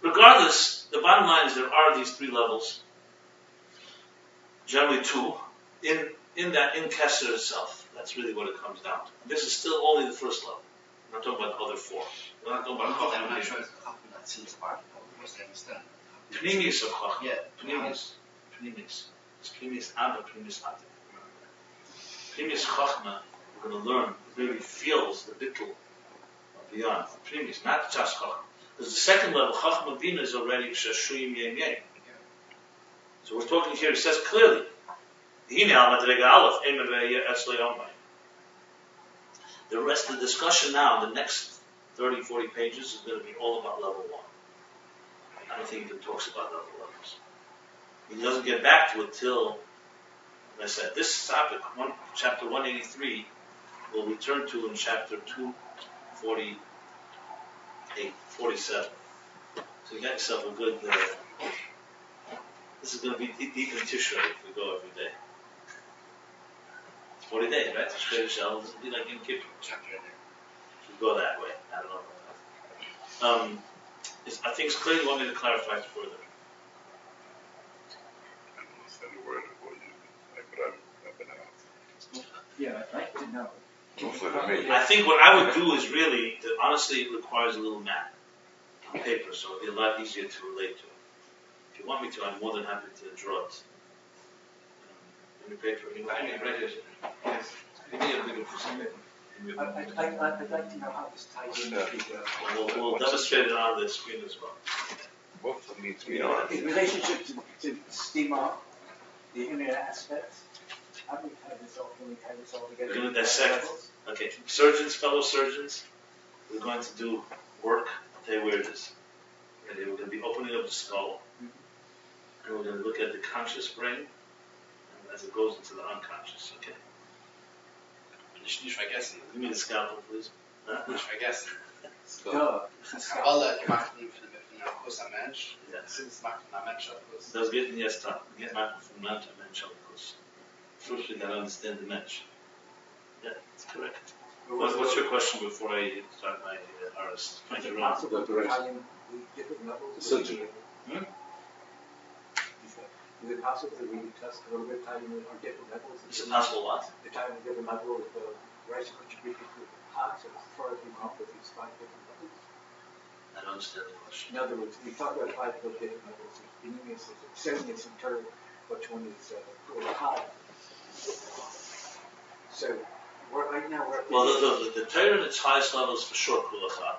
Regardless, the bottom line is there are these three levels, generally two, in Kesser itself. That's really what it comes down to. This is still only the first level. We're not talking about the other four. We're not talking about I'm not Chachma. sure it's Chachma that seems part of it. Of course, I understand. Pnimius of Chachma. Yeah. Pnimius. It's Pnimius Abba, Pnimius Atif. Pnimius Chachma, we're going to learn, really feels the bittul of beyond. Pnimius, not just Chachma. Because the second level, Chachma Bina, is already Shashuyim Yem Yem. So we're talking here, it says clearly, the rest of the discussion now, the next 30, 40 pages, is going to be all about level 1. I don't think he talks about other levels. He doesn't get back to it till, as I said, this topic, chapter 183, we'll return to in chapter 248, 47. So you got yourself a good, this is going to be deep in Tishrei if we go every day. It's 40 days, right? Tishrei Shel, this will be like in Kippur. Chapter in there. If we go that way, I don't know about that. I think it's clear you want me to clarify it further. I don't understand the word before you, but I've been out. Yeah, I'd like to know. Mufla to me. I think what I would do is really, honestly, it requires a little map on paper, so it'll be a lot easier to relate to. If you want me to, I'm more than happy to draw it. On your paper, right here. Yes. Give me a bigger piece of paper. I'd like to know how this ties in with We'll demonstrate it on the screen as well. Mufla means beyond. in relationship to stima, the internet aspects. How do we tie this all? Can we tie this all together? We're going to dissect. Okay, surgeons, fellow surgeons, we're going to do work. I'll tell you where it is. Okay, we're going to be opening up the skull, and we're going to look at the conscious brain as it goes into the unconscious. Okay. Nicht vergessen. Give me the scalpel, please. Nicht vergessen. Duh. Alle gemacht von einem großen Mensch. Yes. Das macht von einem Mensch etwas. Das geht in jetzt dran. Get my from Mount to Mensch, of course. First, we gotta understand the Mensch. Yeah, that's correct. What's your question before I start my artist? Is it possible to tie in the different levels? Surgery. Is it possible to retest a little bit, tie in our different levels? Is it possible what? The time of different levels of rice contributed to parts as far as we come up with these 5 different levels? I don't understand the question. In other words, we talk about 5 different levels. There's Pneumius and Turd, which one is high. So, right now we're at Well, the Torah in its highest level is for sure Kulachat,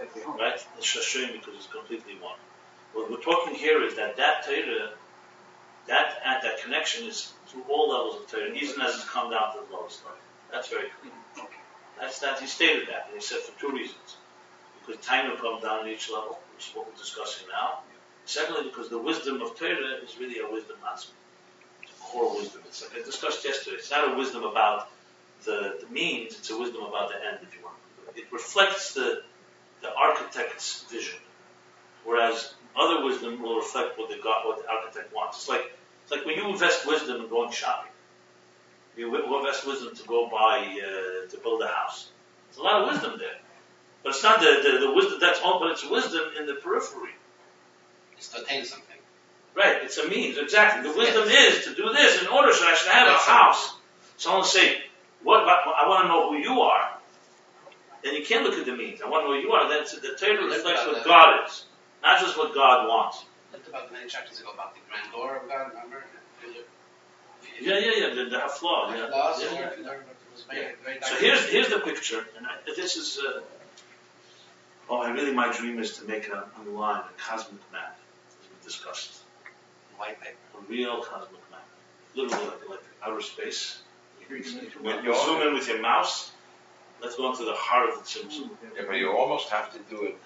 at the home. right? The Shashim, because it's completely one. What we're talking here is that Torah, that connection is through all levels of Torah, even as it's come down to the lowest level. That's very clear. That's that. He stated that, and he said for 2 reasons. Because time will come down at each level, which is what we're discussing now. Secondly, because the wisdom of Torah is really a wisdom aspect. It's a core wisdom. It's like I discussed yesterday. It's not a wisdom about the means, it's a wisdom about the end, if you want. It reflects the architect's vision. Whereas other wisdom will reflect what the architect wants. It's like when you invest wisdom in going shopping. You invest wisdom to go buy, to build a house. There's a lot of wisdom there. But it's not the wisdom, that's all, but it's wisdom in the periphery. It's to attain something. Right, it's a means, exactly. The wisdom is to do this in order so I should have a house. Someone say, I want to know who you are. Then you can't look at the means. I want to know who you are. Then the Torah reflects what God is, not just what God wants. Looked about many chapters ago about the grandeur of God, remember? Yeah, the haflah. Yeah. It was very So here's the picture, and this is. My dream is to make on the line a cosmic map, as we discussed. white paper. A real cosmic map, literally like outer space. You You zoom in with your mouse. Let's go into the heart of the Tzimtzum. Yeah, but you almost have to do it.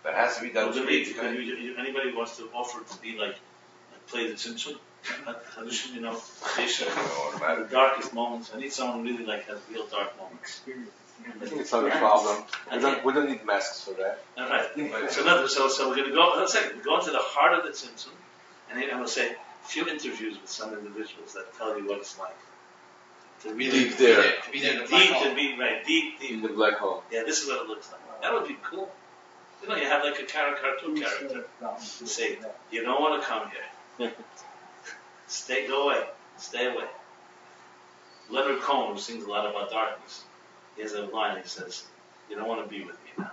That has to be done. Anybody wants to offer to be like play the Tzimtzum? You know, the darkest moments. I need someone really like has real dark moments. I think it's not a problem. We don't need masks for that. All right. So we're going to go. Let's say we go into the heart of the Tzimtzum, and I'm going to say, few interviews with some individuals that tell you what it's like to really Deep there. To be there in the black deep, hole. to be right, deep. In the black hole. Yeah, this is what it looks like. That would be cool. You know, you have like a cartoon character. Say, you don't want to come here. Go away. Stay away. Leonard Cohen, who sings a lot about darkness, he has a line. He says, "You don't want to be with me now."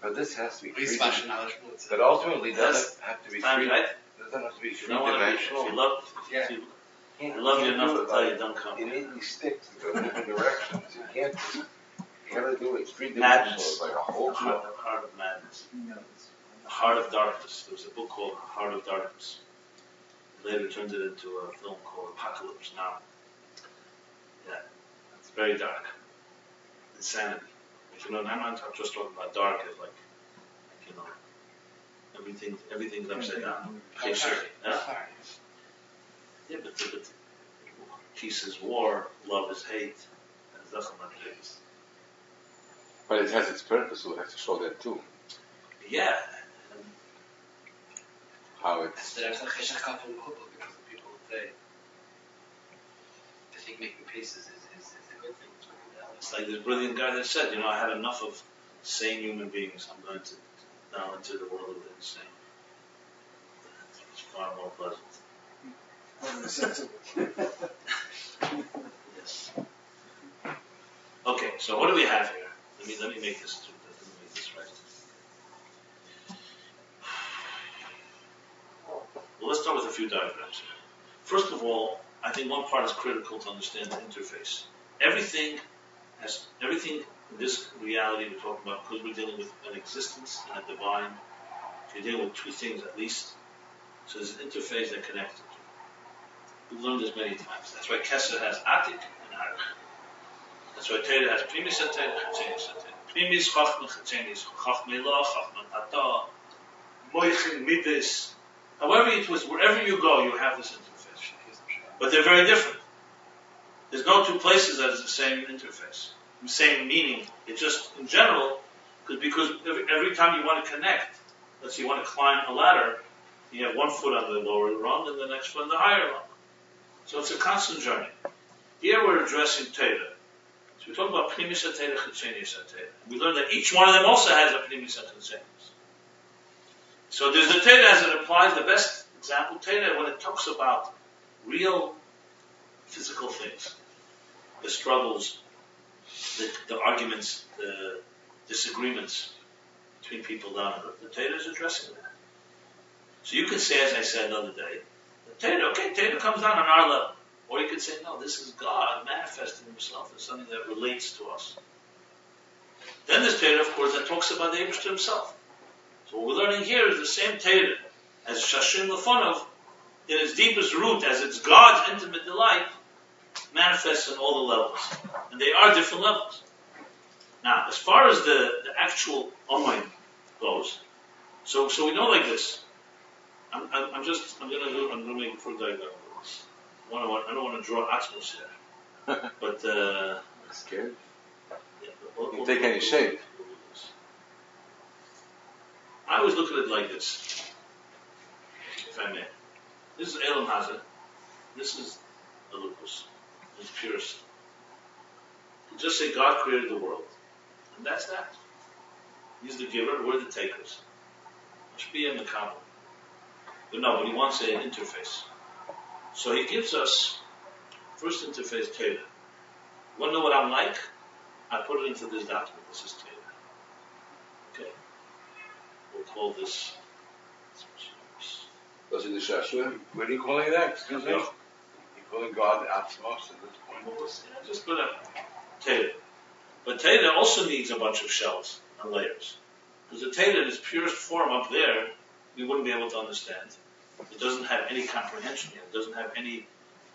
But this has to be Please three. smash the knowledge. But ultimately, doesn't have to be Time, three. right? Doesn't have to be You don't want to be. If three-dimensional. you love, if you love you enough to tell you, don't come. You need these sticks to go different directions. You can't just, you gotta do it three-dimensional. It's like a whole The show. heart of madness. The Heart of Darkness. There was a book called Heart of Darkness. Later turned it into a film called Apocalypse Now. Yeah, it's very dark. Insanity. But you know, I'm not just talking about dark as like you know, everything's upside down. Cliche. Yeah? Yeah, but peace is war, love is hate, and it's nothing like this. But it has its purpose, so we have to show that too. Yeah. How it's. There's a cheshach couple because the people today I think making peace is a good thing. It's like this brilliant guy that said, you know, I had enough of sane human beings. I'm going to now enter the world of the insane. It's far more pleasant. Yes. Okay, so what do we have here? Let me make this right. Well, let's start with a few diagrams here. First of all, I think one part is critical to understand the interface. Everything in this reality we're talking about, because we're dealing with an existence and a divine, you're dealing with two things at least. So there's an interface that connects the two. We've learned this many times. That's why Kesser has Atik and Arich. That's why Teda has Primis and Teda, Chetzenis and Teda. Primis, Chachma, Chetzenis, Chachma Elah, Chachma Tata, Moichin, Midas. However it was, wherever you go, you have this interface. But they're very different. There's no two places that is the same interface, the same meaning. It just, in general, because every time you want to connect, let's say you want to climb a ladder, you have one foot on the lower rung and the next foot on the higher rung. So it's a constant journey. Here we're addressing Teda. So we're talking about Primis HaTeda, Chetzenis HaTeda. We learned that each one of them also has a Primis HaChetzenis. So there's the Teda as it applies, the best example, Teda, when it talks about real physical things, the struggles, the arguments, the disagreements between people down on earth. The Teda is addressing that. So you could say, as I said the other day, Teda comes down on our level. Or you could say, no, this is God manifesting himself as something that relates to us. Then there's Teda, of course, that talks about the Eibishter himself. So what we're learning here is the same Teda as Shashim Lefonov, in its deepest root, as it's God's intimate delight, manifests on all the levels. And they are different levels. Now, as far as the actual Omen goes, so we know like this. I'm going to make a full diagram of this. I don't want to draw atmosphere. But, I'm scared. Yeah, You can take any shape. I always look at it like this, if I may. This is Elam Hazeh. This is Elukus. It's purest. You just say God created the world. And that's that. He's the giver, we're the takers. Shpia and Makabel. But no, but he wants an interface. So he gives us, first interface, Teda. You want to know what I'm like? I put it into this document. This is Teda. Okay. We'll call this. Those are the Shashua. What are you calling that? Excuse me? Yeah. You're calling God Atmos at this point? Just put a Teda. But Teda also needs a bunch of shells and layers. Because the Teda in its purest form up there, we wouldn't be able to understand. It doesn't have any comprehension yet. It doesn't have any.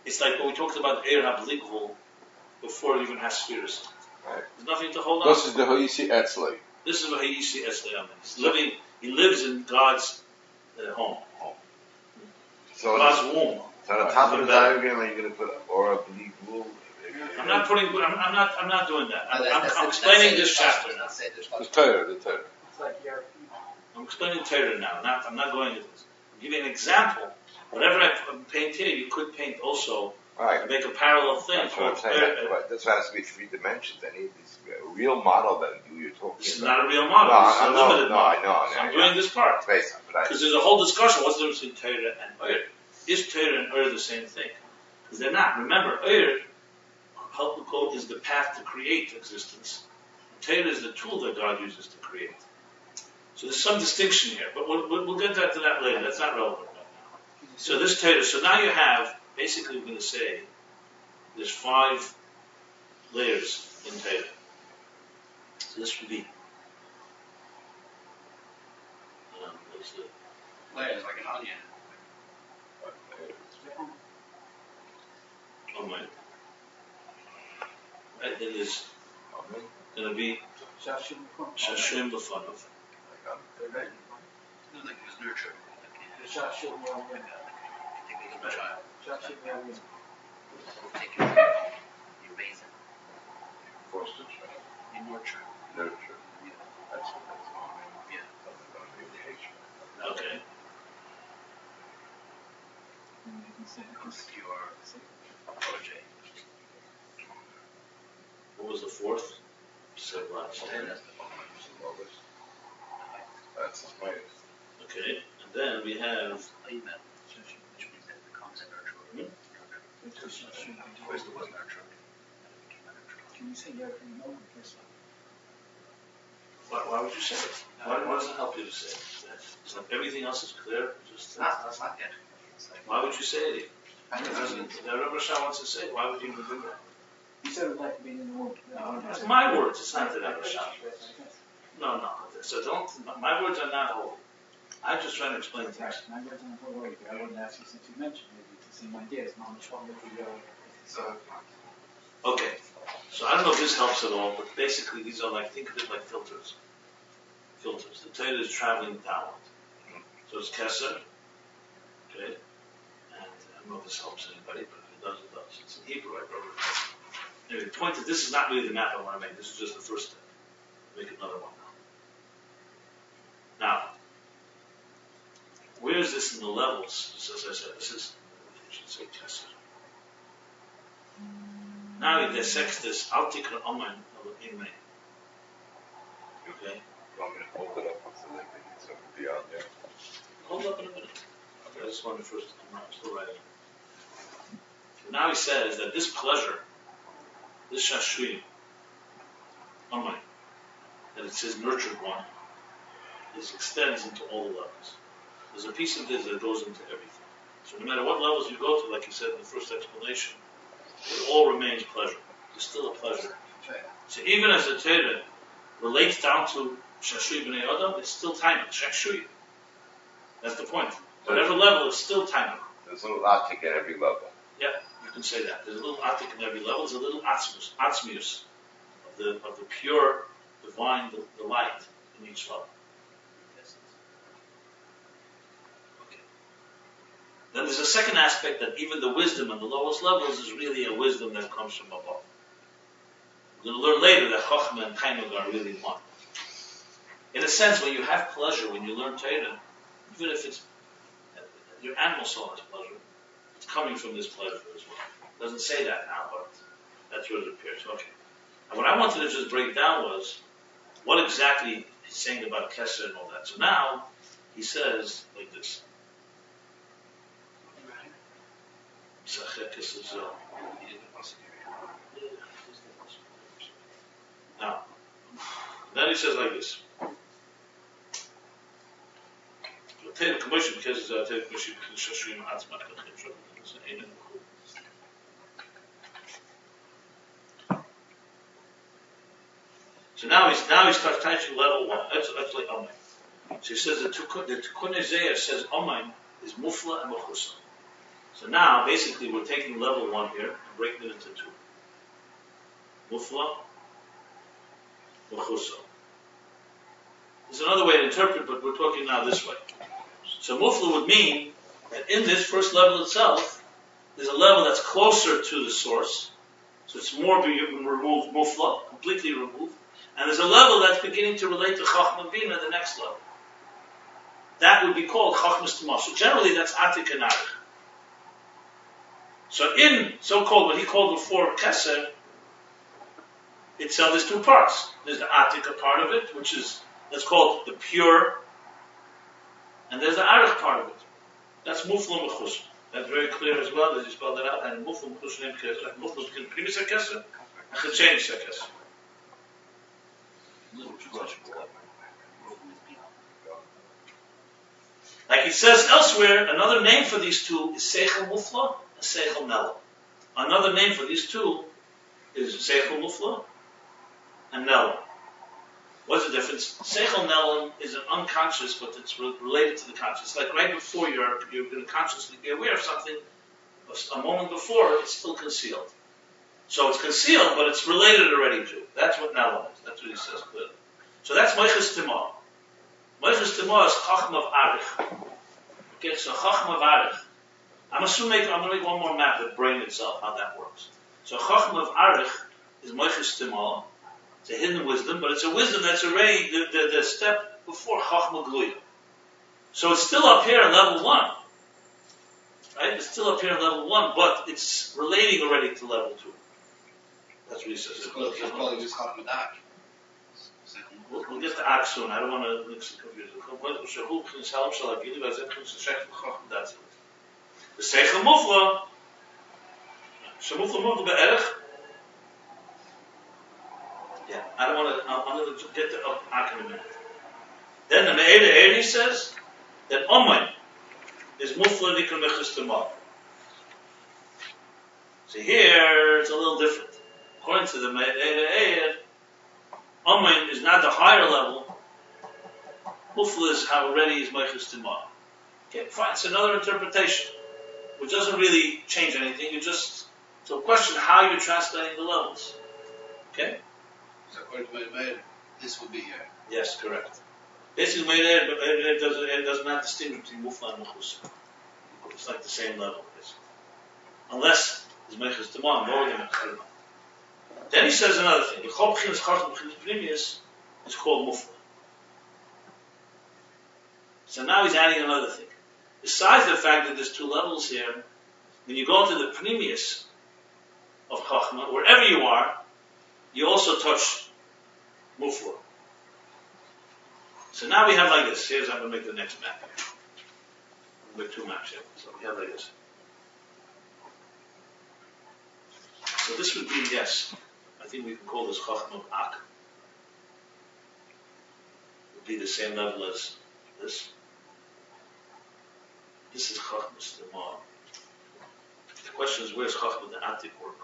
It's like when we talked about Eir HaBlikvul before it even has spheres. Right. There's nothing to hold on This is the Hoisi Etzli. This is what Hayisi Etzli. He lives in God's home. So God's womb. on the top of the diagram, are you going to put Aura B'li Gvul? I'm not doing that. I'm not doing that. I'm explaining this chapter now. The Torah. I'm explaining Torah now. I'm not going into this. I'm giving an example. Whatever I paint here, you could paint also Right. and make a parallel thing. That's what I'm saying. That's why it has to be 3 dimensions. I need this real model that you're talking This is about. not a real model. No, This is a limited model. I know. So I'm doing this part. Space, but Because there's a whole discussion. What's the difference between Torah and Ur? Is Torah and Ur the same thing? Because they're not. Remember, Ur, helpful quote, is the path to create existence. Torah is the tool that God uses to create. So there's some distinction here, but we'll get to that later. That's not relevant right now. So this Torah, so now you have, basically we're going to say, there's 5 layers in Torah. So this would be, what's the, Layers like an onion. oh my, right, then there's going to be Shashim B'Fanav. No, like it was nurtured. Shashim I think it was a child. Take your you raise it. Foster child. You nurture. Nurture. Yeah. That's Amen. Yeah. Something on the education. Okay. Pure protege. What was the 4th? Civilized. That's the focus. That's his place. Okay. And then we have, Amen. Which means that it becomes a nurturer. First it was nurtured. Can you say that in no first? why would you say it? Why does it help you to say it? It's like everything else is clear. Just That's not yet. why would you say it? If the Rebbe Shah wants to say it, why would you even do that? You said it like being in the womb. It's my words. It's not the Rebbe Shah. No. So don't. My words are not holy. I'm just trying to explain things. My words aren't holy. I wouldn't ask you since you mentioned maybe it's the same idea. It's not much longer to go. So, Okay. So I don't know if this helps at all, but basically these are like, think of it like filters. Filters. The Torah is traveling downward. So it's Kesser. Okay. And I don't know if this helps anybody, but if it does, it does. It's in Hebrew, I wrote it. Anyway, the point is, this is not really the map I want to make. This is just the first step. Make another one now. Now, where is this in the levels? Just as I said, this is, I should say Kesser. Now he dissects this. I'll take an Oman in me. Okay? You want me to hold it up so that they can sort of be out there? Hold up in a minute. Okay, I just wanted to first, I'm still writing. Now he says that this pleasure, this Shashrim, Oman, that it says nurtured one, this extends into all the levels. There's a piece of this that goes into everything. So no matter what levels you go to, like you said in the first explanation, it all remains pleasure. There's still a pleasure. So even as the Torah relates down to Shashui B'nai Adam, it's still tiny. Shashui. That's the point. Whatever level, it's still tiny. There's a little attic at every level. Yeah, you can say that. There's a little atik in every level. There's a little atzmius of the pure, divine, the light in each level. Then there's a second aspect that even the wisdom on the lowest levels is really a wisdom that comes from above. We're going to learn later that Chochmah and Tainug are really one. In a sense, when you have pleasure, when you learn Torah, even if it's your animal soul has pleasure, it's coming from this pleasure as well. It doesn't say that now, but that's what it appears. Okay. And what I wanted to just break down was what exactly he's saying about Kesser and all that. So now he says like this. Now, then he says like this. So now he starts touching level 1. That's like Omen. So he says the Tikkun Zeir says Omen is Mufla and Mechusa. So now, basically, we're taking level 1 here and breaking it into 2. Mufla, Mechusa. There's another way to interpret, but we're talking now this way. So Mufla would mean that in this first level itself, there's a level that's closer to the source. So it's more being removed, Mufla, completely removed. And there's a level that's beginning to relate to Chachma Bina, the next level. that would be called Chachmas Tumah. So generally that's Atik and Arich. So in so-called, what he called before Keser, itself there's two parts. There's the Atika part of it, which is, let's call it the pure, and there's the Arich part of it. That's Mufla Mechus. That's very clear as well, as you spelled it out, and Mufla Mechus named Keser, like Mufla can Primis HaKeser, and Chechenis HaKeser. Like he says elsewhere, another name for these two is Seichel Mufla and Seichel Nela. Another name for these two is Seichel Mufla and Nela. What's the difference? Seichel Nela is an unconscious, but it's related to the conscious. Like right before you're going to consciously be aware of something, a moment before, it's still concealed. So it's concealed, but it's related already to. That's what Nela is. That's what he says clearly. So that's Moiches Timah. Moiches Timah is Chachma of Arich. Okay, so Chachma of Arich. I'm going to make one more map of the brain itself, how that works. So Chachma of Arich is Moiches Timah. It's a hidden wisdom, but it's a wisdom that's already the step before Chachma Gluya. So it's still up here in level 1. Right? It's still up here in level 1, but it's relating already to level 2. That's what he says. It's probably just Chachma Dak. We'll get to Ak soon. I don't want to mix the confused. The Seichel Mufla, Shemufla Mufla Be'erich. Yeah, I don't want to. I'm going to get to Ak in a minute. Then the Me'eda Eri says that Omen is Mufla Nikon Mechus Tamah. So here it's a little different. According to the Me'eda Eri, Omen is not the higher level. Mufla is how already is Mechus Tamah. Okay, fine. It's another interpretation, which doesn't really change anything. It's a question how you're translating the levels. Okay? So according to Meir, this would be here. Yes, correct. Basically, it does not distinguish between Mufla and Mechus. It's like the same level, basically. Unless it's Mechus Tamah, more than Mechus Tamah. Then he says another thing. The Chol B'chinas Chacham B'chinas Pnimius is called Mufla. So now he's adding another thing. Besides the fact that there's two levels here, when you go into the Pnimius of Chachma, wherever you are, you also touch Mufla. So now we have like this. Here's, I'm going to make the next map here. I'm going to make two maps here. So we have like this. So this would be, yes, I think we can call this Chachma of Ak. It would be the same level as this. This is Chachma Stamah. The question is, where's Chachma the Atik work?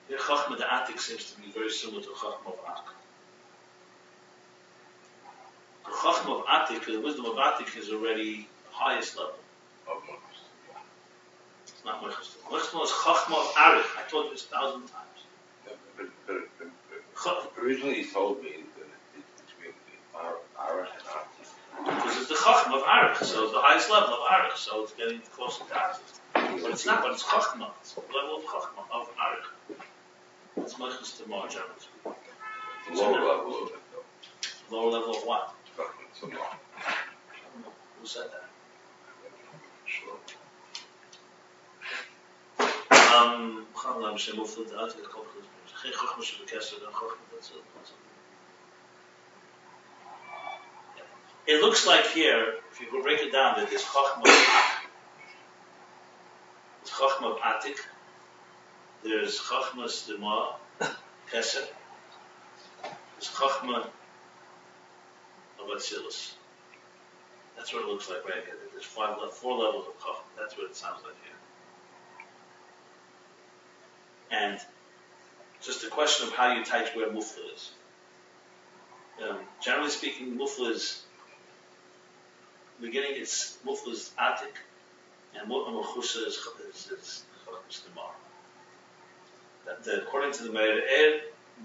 Here, Chachma the Atik seems to be very similar to Chachma of Ak. The Chachma of Atik, the wisdom of Atik, is already the highest level. It's not Mechus Tamah. Mechus Tamah is Chachma of Arich. I told you this 1,000 times. Originally he told me that it's between Arich and Atik. Because it's the Chachma of Arich, so it's the highest level of Arich, so it's getting closer to Atik. But it's not, but it's Chachma. It's the level of Chachma of Arich. It's Mechus Tamah, generally speaking. Lower level of it, though. Lower level of what? Chachma Tamah. Who said that? Sure. It looks like here, if you go break it down, that there's Chachma of Ak. There's Chachma of Atik. There's Chachma Stamah, Keser. There's Chachma of Atzilus. That's what it looks like right here. There's 4 levels of Chachma. That's what it sounds like here. And just a question of how you touch where Mufla is. Generally speaking, Mufla is beginning. It's Mufla is Atik, and Mechusha is Chachma Stamah. According to the Meir,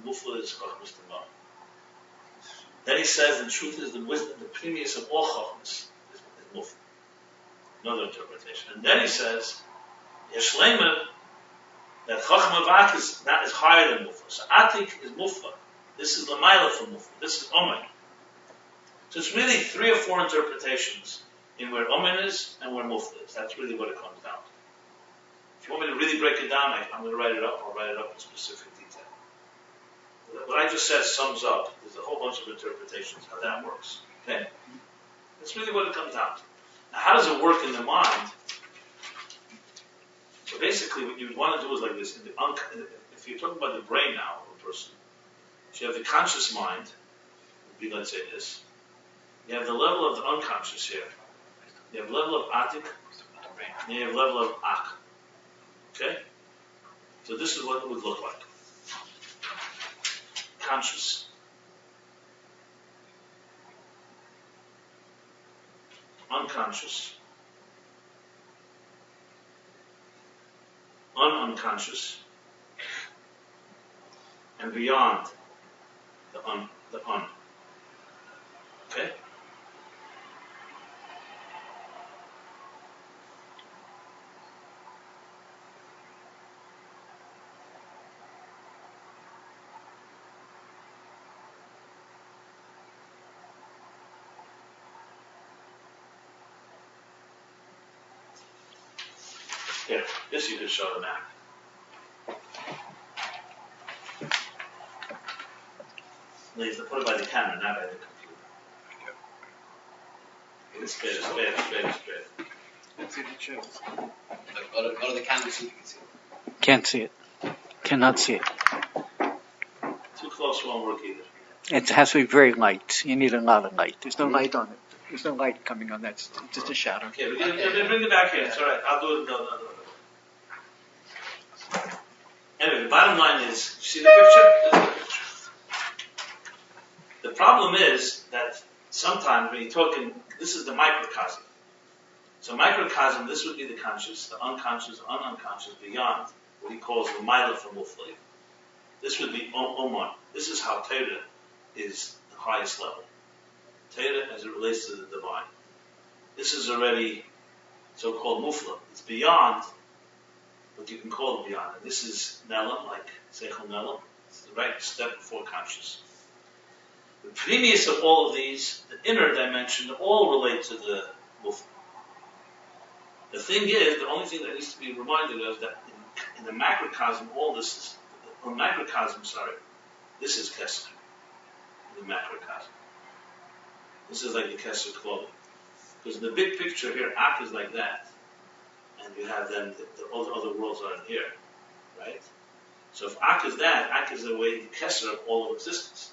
Mufla is Chachma Stamah. Then he says the truth is the wisdom, the previous of all Chachmas is Mufla. Another interpretation. And then he says Yeshleimer, that Chachma of Ak is higher than Mufla. So Atik is Mufla. This is Lamaila for Mufla. This is Omer. So it's really 3 or 4 interpretations in where Omen is and where Mufla is. That's really what it comes down to. If you want me to really break it down, I'm going to write it up. I'll write it up in specific detail. What I just said sums up. There's a whole bunch of interpretations how that works. Okay? That's really what it comes down to. Now, how does it work in the mind? So basically, what you want to do is like this. If you're talking about the brain now of a person, so you have the conscious mind, would be, let's say, this. You have the level of the unconscious here. You have the level of atik, and you have the level of ak. Okay? So this is what it would look like. Conscious. Unconscious. Unconscious. And beyond the un. Okay? Here, this you could show the map. No, you have to put it by the camera, not by the computer. It's straight. Let's see what it shows. Look, go to the camera so you can see. Can't see it. Cannot see it. Too close won't work either. It has to be very light. You need a lot of light. There's no light on it. There's no light coming on that. It's just a shadow. Okay, we're gonna bring it back here. It's all right. I'll do it. No. Anyway, the bottom line is, you see the picture? This is the picture. The problem is that sometimes when you're talking, this is the microcosm. So microcosm, this would be the conscious, the unconscious, unconscious, beyond what he calls the Maila from Mufli. This would be Oman. This is how Torah is the highest level. Torah as it relates to the divine. This is already so-called Mufla. It's beyond what you can call it beyond. And this is Nelam, like Seichel Nelam. It's the right step before conscious. The previous of all of these, the inner dimension, all relate to the Mufla. The thing is, the only thing that needs to be reminded of is that in the macrocosm, all this is, this is Kesser. The macrocosm. This is like the Kesser clothing. Because in the big picture here, Ak is like that. And you have then, all the other worlds are in here. Right? So if Ak is that, Ak is the way, the Kesser of all of existence.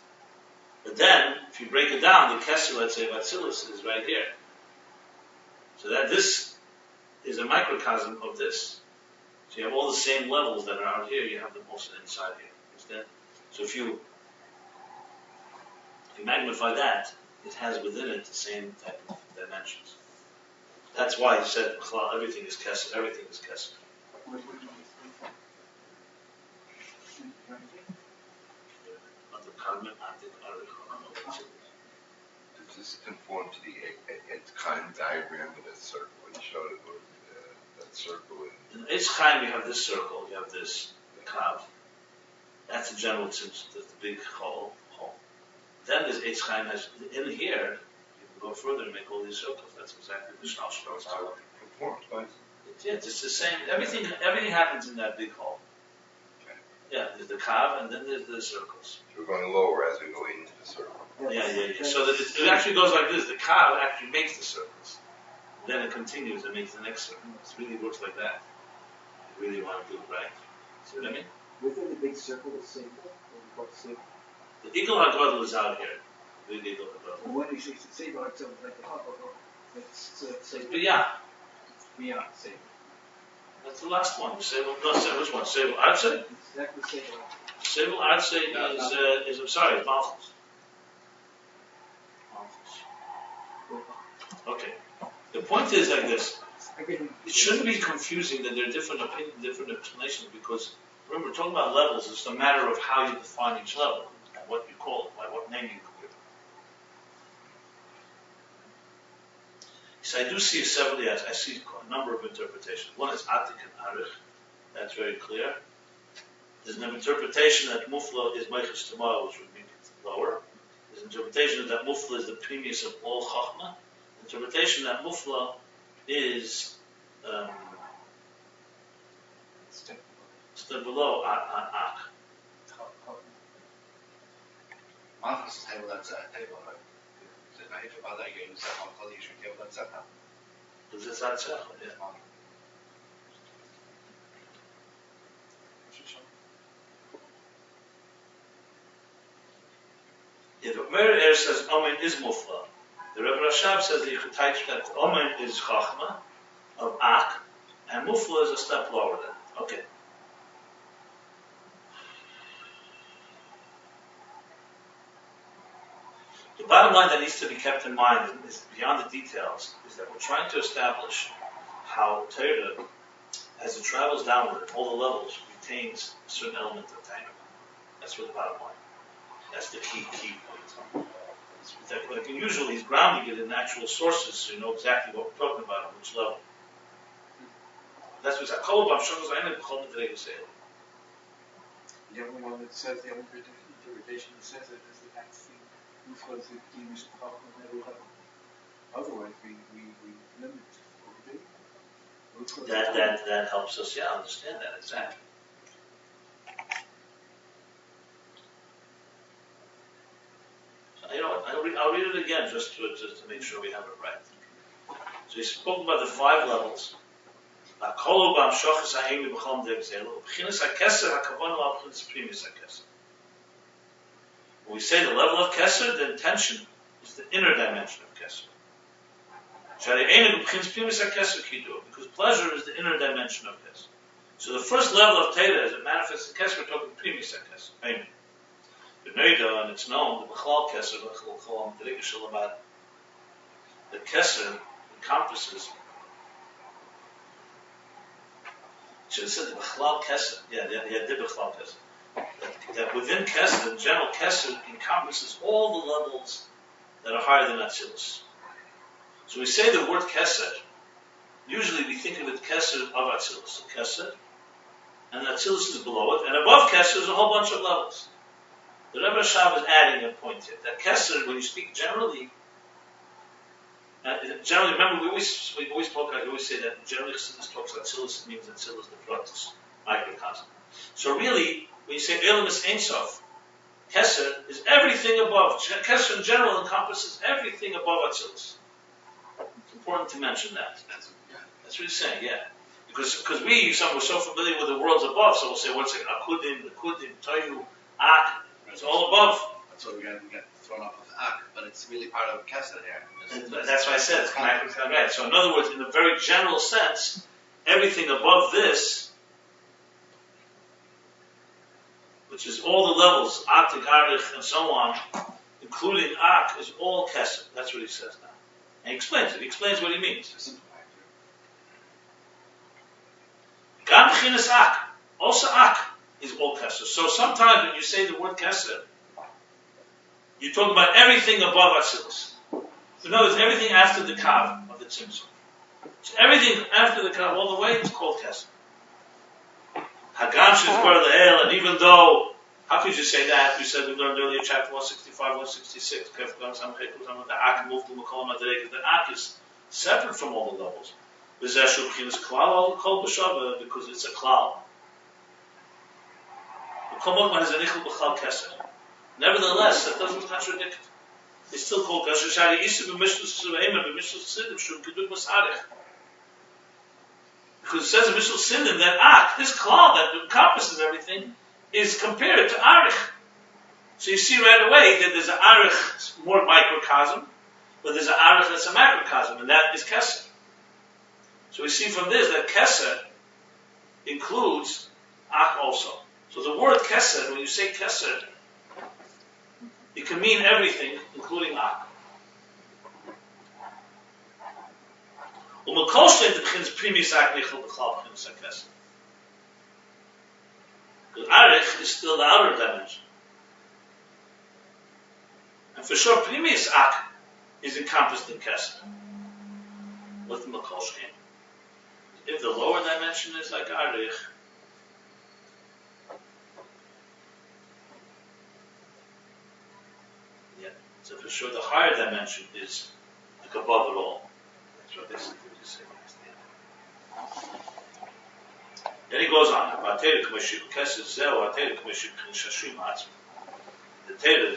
But then, if you break it down, the Kesser, let's say, of Atzilus is right here. So that this is a microcosm of this. So you have all the same levels that are out here, you have them also inside here. Understand? So if you magnify that, it has within it the same type of dimensions. That's why he said everything is Kesser, everything is Kesser. Does this conform to the Eitz-Chaim diagram with a circle? He showed it with that circle. In Eitz-Chaim, you have this circle, you have this Kav. That's the general tzimtzum, that's the big hole. Then there's Eitz-Chaim has, in here, you can go further and make all these circles. That's exactly the Shnal That's how it conforms, right? It's the same, everything happens in that big hole. Yeah, there's the Kav and then there's the circles. So we're going lower as we go into the circle. Yeah. So that it actually goes like this. The Kav actually makes the circles. Then it continues and makes the next circle. It really works like that. You really want to do it right. See what I mean? Within the big circle is Seichel, or what Seichel? The Igel HaGadol is out here. The big Igel HaGadol. Well, when you say Seichel, it's like the hot or it's Seichel. Beyond. Beyond Seichel. That's the last one. Seichel, no, which one? Seichel Artsei? Exactly Seichel. Seichel Artsei is, I'm sorry, Malchus. Okay. The point is like this. It shouldn't be confusing that there are different opinions, different explanations, because remember, we're talking about levels. It's a matter of how you define each level and what you call it, by what name you give it. So I do see several, yes, I see a number of interpretations. One is Atik and Arich. That's very clear. There's an interpretation that Mufla is Meichus Tamar, which would be lower. There's Interpretation that Mufla is the premise of all Chachma. Interpretation that Mufla is step below Ak. Malchus is table that's a table, right? So now if about that game, so I'll call you should table that's a Because it's that Tzach, yeah. If Meir says Omen is Mufla, the Rebbe Rashab says that you could type that Omen is Chachma of Ak, and Mufla is a step lower than it. Okay. The bottom line that needs to be kept in mind is beyond the details, is that we're trying to establish how Torah, as it travels downward, all the levels, retains a certain element of time. That's where the bottom line. That's the key point. Like usually, he's grounding it in actual sources, so you know exactly what we're talking about on which level. That's what's at Kolobam Shogos Einim B'chol Medrei Yisrael. The only one that says, the only interpretation that says it is the vaccine. Because it deems the problem at every level. Otherwise, we limit what we do. That helps us, understand that exactly. So, you know what? I'll read it again just to make sure we have it right. So he spoke about the 5 levels. Kolobam Shogos Einim B'chol Medrei Yisrael. B'chinas HaKeser HaKavonu Al B'chinas Primus HaKeser. When we say the level of Keser, the intention is the inner dimension of Keser. Because pleasure is the inner dimension of Keser. So the first level of Teda, as it manifests in Keser, we're talking Primus HaKeser. Amen. The Neida, and it's known, the B'chlal Keser, the Keser encompasses. Should have said the B'chlal Keser. Yeah, the B'chlal Keser. That within Kesed, the general Kesed encompasses all the levels that are higher than Atzilus. So we say the word Kesed, usually we think of it Kesed of Atzilus. Kesed, and Atzilus is below it, and above Kesed is a whole bunch of levels. The Rebbe Rashab is adding a point here. That Kesed, when you speak generally, remember we always say that generally Chassidus talks Atzilus, it means Atzilus the Protus, microcosm. So really, when you say Elam is Ein Sof, Keser is everything above. Keser in general encompasses everything above Atzilus. It's important to mention that. That's what he's saying, yeah. Because we're so familiar with the worlds above, so we'll say, one second, Akudim, Toyu, Ak, it's all above. That's what we're going to get thrown off of Ak, but it's really part of Kesed here. And that's why I said it's kind of right. So in other words, in a very general sense, everything above this, which is all the levels, Ak, Arich, and so on, including Ak, is all Kesed. That's what he says now. And he explains it. He explains what he means. Gam B'chinas Ak. Also Ak is all Kesed. So sometimes when you say the word Kesed, you're talking about everything above Atzilus. In other words, everything after the Kav of the Tzimtzum. So everything after the Kav all the way is called Kesed. Hagam Shizbar Le'el, and even though, how could you say that? We said we learned earlier, chapter 165, 166, the Ak moved to Mekol Madreg, the Ak is separate from all the levels. Because it's a klal. The Kol has a nichel b'chal keser. Nevertheless, that doesn't contradict. It's still called keser. Shari isu b'mishlos tzuveimer b'mishlos tzidim shum keduk masarech. Because it says in Mishal Sindim that Ak, this klal that encompasses everything, is compared to Arich. So you see right away that there's an Arich more microcosm, but there's an Arich that's a macrocosm, and that is Keser. So we see from this that Keser includes Ak also. So the word Keser, when you say Keser, it can mean everything, including Ak. Because Arich is still the outer dimension. And for sure, Primis Ak is encompassed in Keser. With the Makoshkin. If the lower dimension is like Arich, yeah, So for sure, the higher dimension is like above it all. That's what basically what he's saying. Then he goes on. The Torah,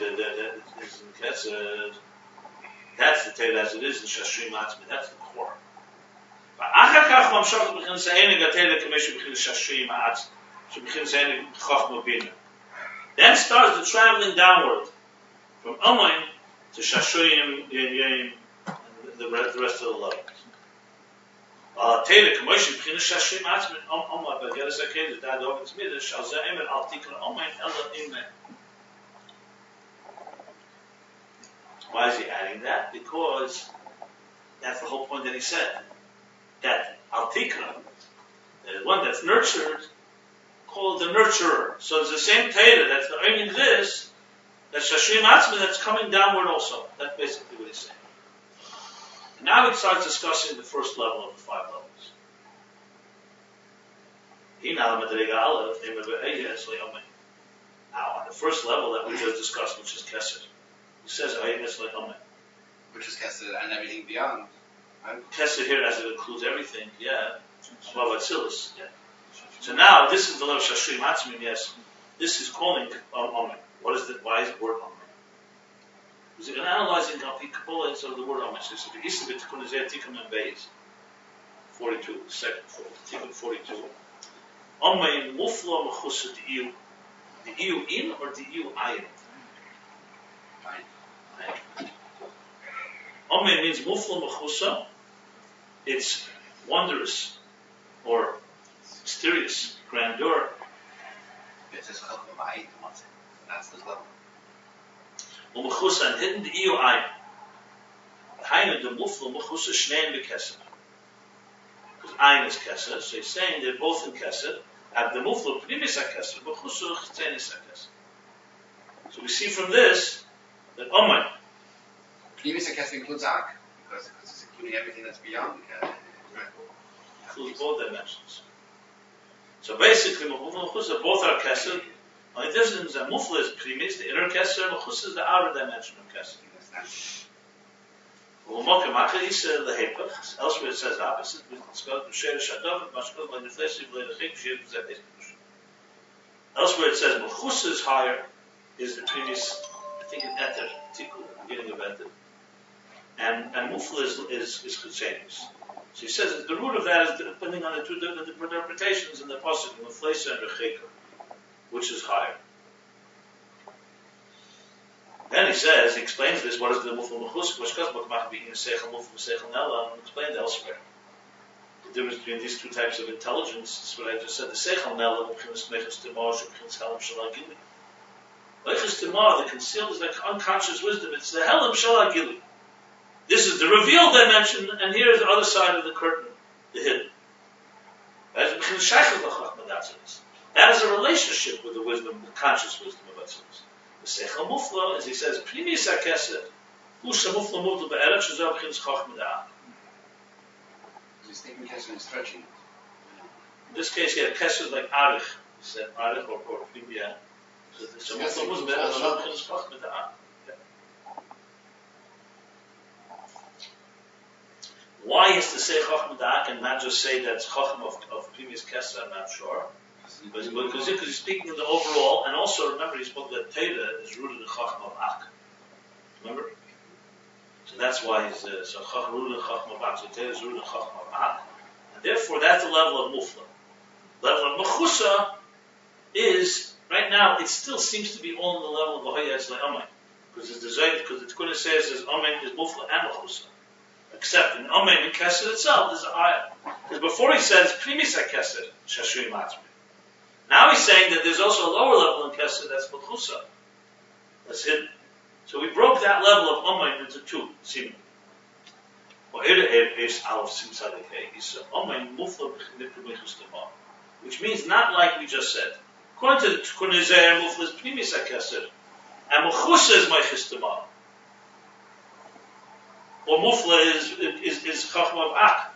that's the Torah as it is in Shashrim Atzmi. That's the core. Then starts the traveling downward from Amoin to Shashrim Yayim and the rest of the levels. Taylor commercial between Shashrim Atzmi and Amoin, but get us a case that the Oven's Midrash shall say, I'll take an Amoin, Ella Imeh. Why is he adding that? Because that's the whole point that he said. That Altikra, the one that's nurtured, called the nurturer. So it's the same Torah that's the earning this, that Shashrim Atzmi that's coming downward also. That's basically what he's saying. And now he starts discussing the first level of the 5 levels. Now, on the first level that we just discussed, which is Kesed, he says, which is Kesed and everything beyond. Right? Kesed here, as it includes everything, yeah. Well, Atzilus, yeah. So now, this is the level of Shashrim Atzmi, yes. This is calling Omen. What is the, why is the word Omen? Because you're analyzing Kabbalah inside of the word Omen. So the East of it, Tikkun and Beis. 42, second, Tikkun 42. Omen, Mufla, Mechusa, the Iu in or the Iu ayin? Omen means Mufla, Mechusa. It's wondrous or mysterious grandeur. It's just Chacham Ayin, that's the level. U'mechusa and hidden the Iu ayin. Hainu the Mufla, Mechusa, Shneim Bekesed. Because ayin is Kesed, so he's saying they're both in Kesed. At the Mufla, Primis HaKesed, Mechusa, Chtenis HaKesed. So we see from this that Omen. Primis HaKesed includes Ak, because it's including everything that's beyond the Kesed. Includes both dimensions. So basically, Mufla and Mechusa both are Kesed. Only difference is that Mufla is Primis, the inner Kesed, and Mechusa is the outer dimension of Kesed. Elsewhere it says opposite. Elsewhere it says Mechusa is higher, is the previous, I think in Eter, Tikkun, beginning of Eter. And Mufla is continuous. So he says that the root of that is depending on the two different interpretations in the Pasuk, Muflesa and Recheka, which is higher. Then he says, he explains this, what is the Mufla Mechusa, which might be in Seichel Mufla, Seichel Nela, and explained elsewhere. The difference between these two types of intelligence is what I just said. The Seichel Nela, Mechusa Mechus Timah, Mechusa Helam Shalagili. Mechus Timah, the concealed, is like unconscious wisdom. It's the Helam Shalagili. This is the revealed dimension, and here is the other side of the curtain, the hidden. That is a relationship with the wisdom, the conscious wisdom of Atzilus. The Seichel Mufla, as he says, Primis HaKesed, Usha Mufla Mufla Be'erech, Shazar B'chins Chachma Da'ah. He's taking Kesed and stretching it. In this case, yeah, Kesed like Arich. He said Arich or Primia. So Mufla Mufla Be'erech, Shazar B'chins Chachma Da'ah. Why is to say Chachma Da'ah and not just say that's Chachma of previous Kesed, I'm not sure. Because he's speaking of the overall, and also remember he spoke that Torah is rooted in Chachma of Ak. Remember? So that's why he's so Chachma rooted in Chachma of Ak. So Torah is rooted in Chachma of Ak, and therefore that's the level of Mufla. Level of Mechusa is right now it still seems to be all in the level of V'hoyetz le'Amen, because it's designed because the Tikkun says Amen is Mufla and Mechusa. Except in Amen and Kesed itself, there's an ayah. Because before he says Primis HaKesed, Shashrim Atzmi. Now he's saying that there's also a lower level in Kesed that's Mechusa. That's hidden. So we broke that level of Amen into two, seemingly. Which means not like we just said. According to the Tikkun Mufla is Primis HaKesed, and Mechusa is Meichus Tamah. Or Mufla is Chachma of Ak.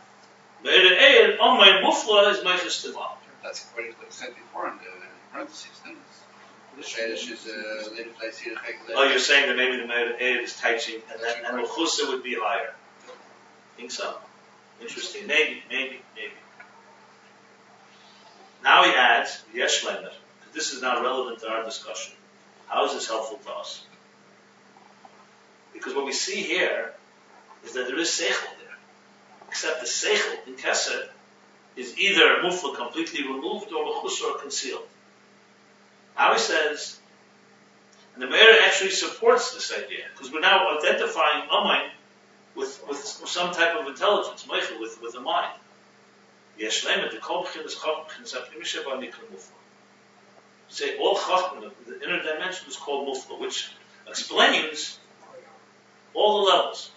Be'er Omen Mufla is Meichus Timah. That's according to what it said before in the parentheses, then Shadish is a little place here. Oh, you're saying that maybe the Meir is teaching, and then and Mechusa would be higher. I think so. Interesting. Maybe. Now he adds Yesh Lemer. This is now relevant to our discussion. How is this helpful to us? Because what we see here is that there is seichel there, except the seichel in Keser is either mufla completely removed or mechusa or concealed. Now he says, and the Meir actually supports this idea because we're now identifying Amayim with some type of intelligence, Meichel, with a mind. Yeshleim the kol b'chinas chacham b'chinas ha'pnimisha b'nikra mufla. Say all chacham, the inner dimension is called mufla, which explains all the levels.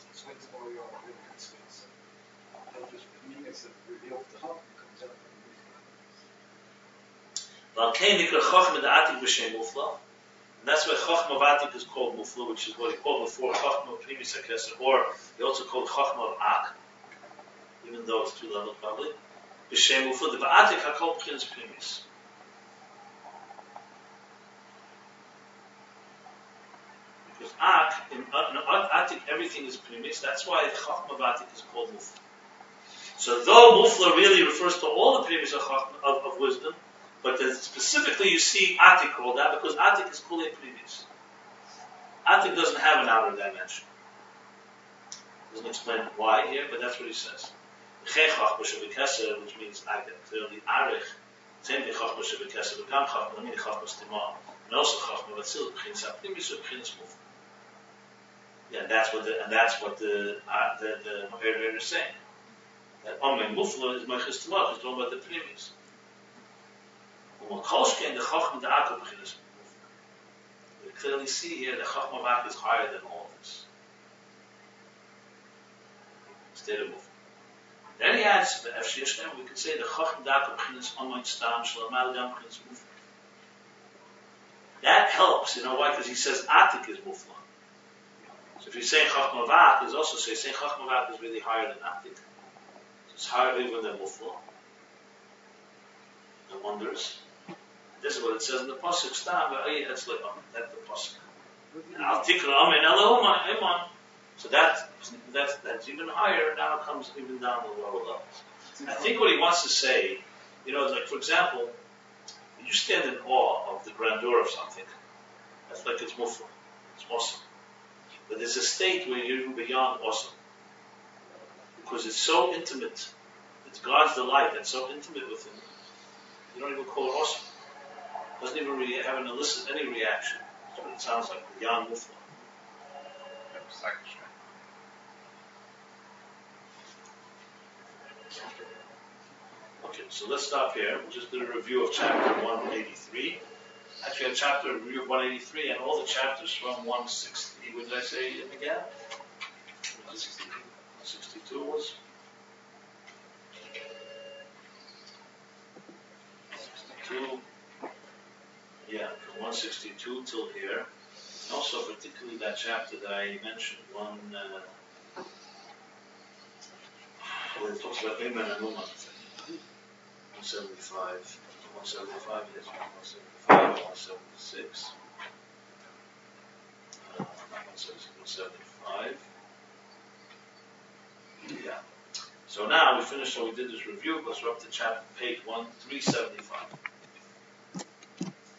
And that's why Chachma Vatik is called Mufla, which is what he called before Chachma Primis HaKeser, or he also called Chachma Ak, even though it's 2 levels probably. B'Shem Mufla, the Vatik HaKol B'chinas Primis. Because Ak, in Atik everything is Primis, that's why Chachma Vatik is called Mufla. So though Mufla really refers to all the Primis of wisdom, but specifically you see Atik called that because Atik is Kulei Primis. Atik doesn't have an outer dimension. Doesn't explain why here, but that's what he says. Which means clearly Arich. Same thing Chachma Shebekesser, Bekam Chachma, meaning Chachma Stima, and also Chachma Vatzil, B'chinas HaPrimis, B'chinas Mufla. Yeah, that's what the Meir is saying. That Amen Mufla is Meichas Tima, he's talking about the Primis. We clearly see here that Chachma Vak is higher than all of this. State of Mufla. Then he adds the Efshir we could say the Chachma Dak B'chinas Amayim Stam Shalamal Gam B'chinas Mufla. That helps, you know why? Because he says Atik is Mufla. So if you say Chachma Vak, he's also saying Chachma Vak is really higher than Atik. So it's higher even than Mufla. The wonders. This is what it says in the pasuk. Stam that's the pasuk. I'll tikra amen eloman. So that's even higher. Now it comes even down the lower levels. I think what he wants to say, like for example, when you stand in awe of the grandeur of something, that's like it's mufla, it's awesome. But there's a state where you're beyond awesome because it's so intimate. It's God's delight that's so intimate with Him. You don't even call it awesome. Doesn't even have elicit any reaction. That's what it sounds like, beyond Mufla. Okay, so let's stop here. We'll just do a review of chapter 183. Actually, a chapter review of 183 and all the chapters from 160. What did I say again? 162 was? 62. Yeah, from 162 till here. And also particularly that chapter that I mentioned, where it talks about Amen and Uman. 175. 175, yes, 175, 176. 175. Yeah. So now we finished, so we did this review, plus we're up to chapter page 375.